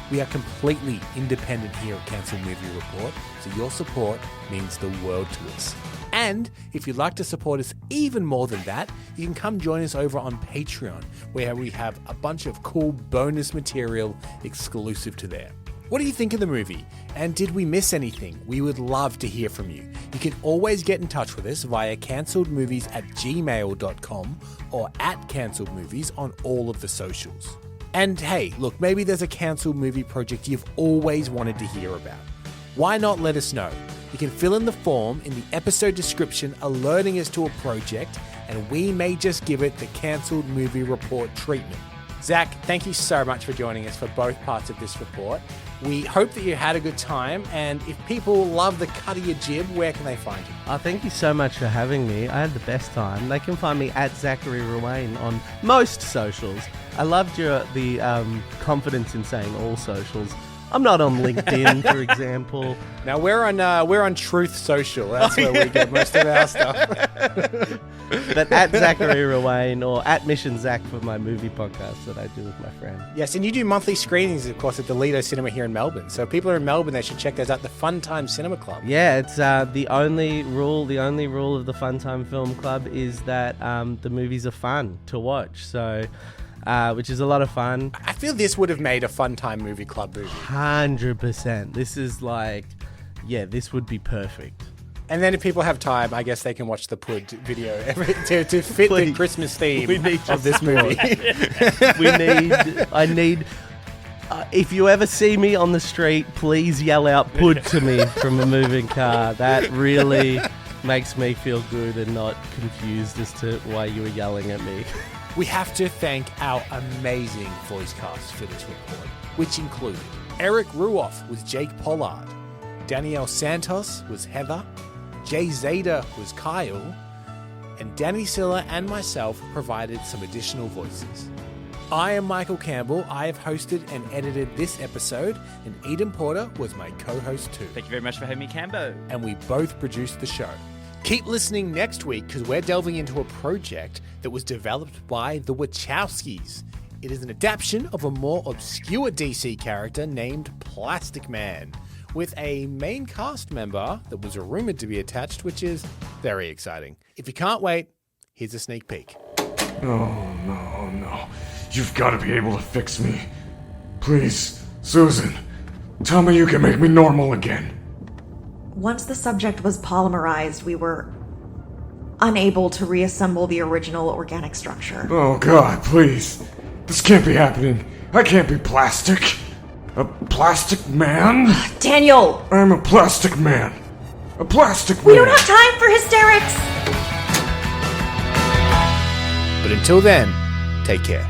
We are completely independent here at Cancel Movie Report, so your support means the world to us. And if you'd like to support us even more than that, you can come join us over on Patreon, where we have a bunch of cool bonus material exclusive to there. What do you think of the movie? And did we miss anything? We would love to hear from you. You can always get in touch with us via cancelledmovies@gmail.com or @cancelledmovies on all of the socials. And hey, look, maybe there's a cancelled movie project you've always wanted to hear about. Why not let us know? You can fill in the form in the episode description alerting us to a project, and we may just give it the cancelled movie report treatment. Zach, thank you so much for joining us for both parts of this report. We hope that you had a good time, and if people love the cut of your jib, where can they find you? Oh, thank you so much for having me. I had the best time. They can find me at Zachary Ruane on most socials. I loved the confidence in saying all socials. I'm not on LinkedIn, for example. Now we're on Truth Social. That's where we get most of our stuff. But at Zachary Ruane or at Mission Zach for my movie podcast that I do with my friend. Yes, and you do monthly screenings, of course, at the Lido Cinema here in Melbourne. So if people are in Melbourne, they should check those out. The Fun Time Cinema Club. Yeah, it's the only rule of the Fun Time Film Club is that the movies are fun to watch. So. Which is a lot of fun. I feel this would have made a Fun Time Movie Club movie. 100%. This is this would be perfect. And then if people have time, I guess they can watch the Pud video to fit the Christmas theme of this movie. If you ever see me on the street, please yell out Pud to me from a moving car. That really makes me feel good and not confused as to why you were yelling at me. We have to thank our amazing voice cast for this report, which included Erik Ruof was Jake Pollard, Danielle Santos was Heather, Jay Zadeh was Kyle, and Dani Siller and myself provided some additional voices. I am Michael Campbell. I have hosted and edited this episode, and Eden Porter was my co-host too. Thank you very much for having me, Cambo. And we both produced the show. Keep listening next week because we're delving into a project that was developed by the Wachowskis. It is an adaptation of a more obscure DC character named Plastic Man, with a main cast member that was rumored to be attached, which is very exciting. If you can't wait, here's a sneak peek. Oh, no. You've got to be able to fix me. Please, Susan, tell me you can make me normal again. Once the subject was polymerized, we were unable to reassemble the original organic structure. Oh, God, please. This can't be happening. I can't be plastic. A plastic man? Daniel! I'm a plastic man. A plastic man. We don't have time for hysterics! But until then, take care.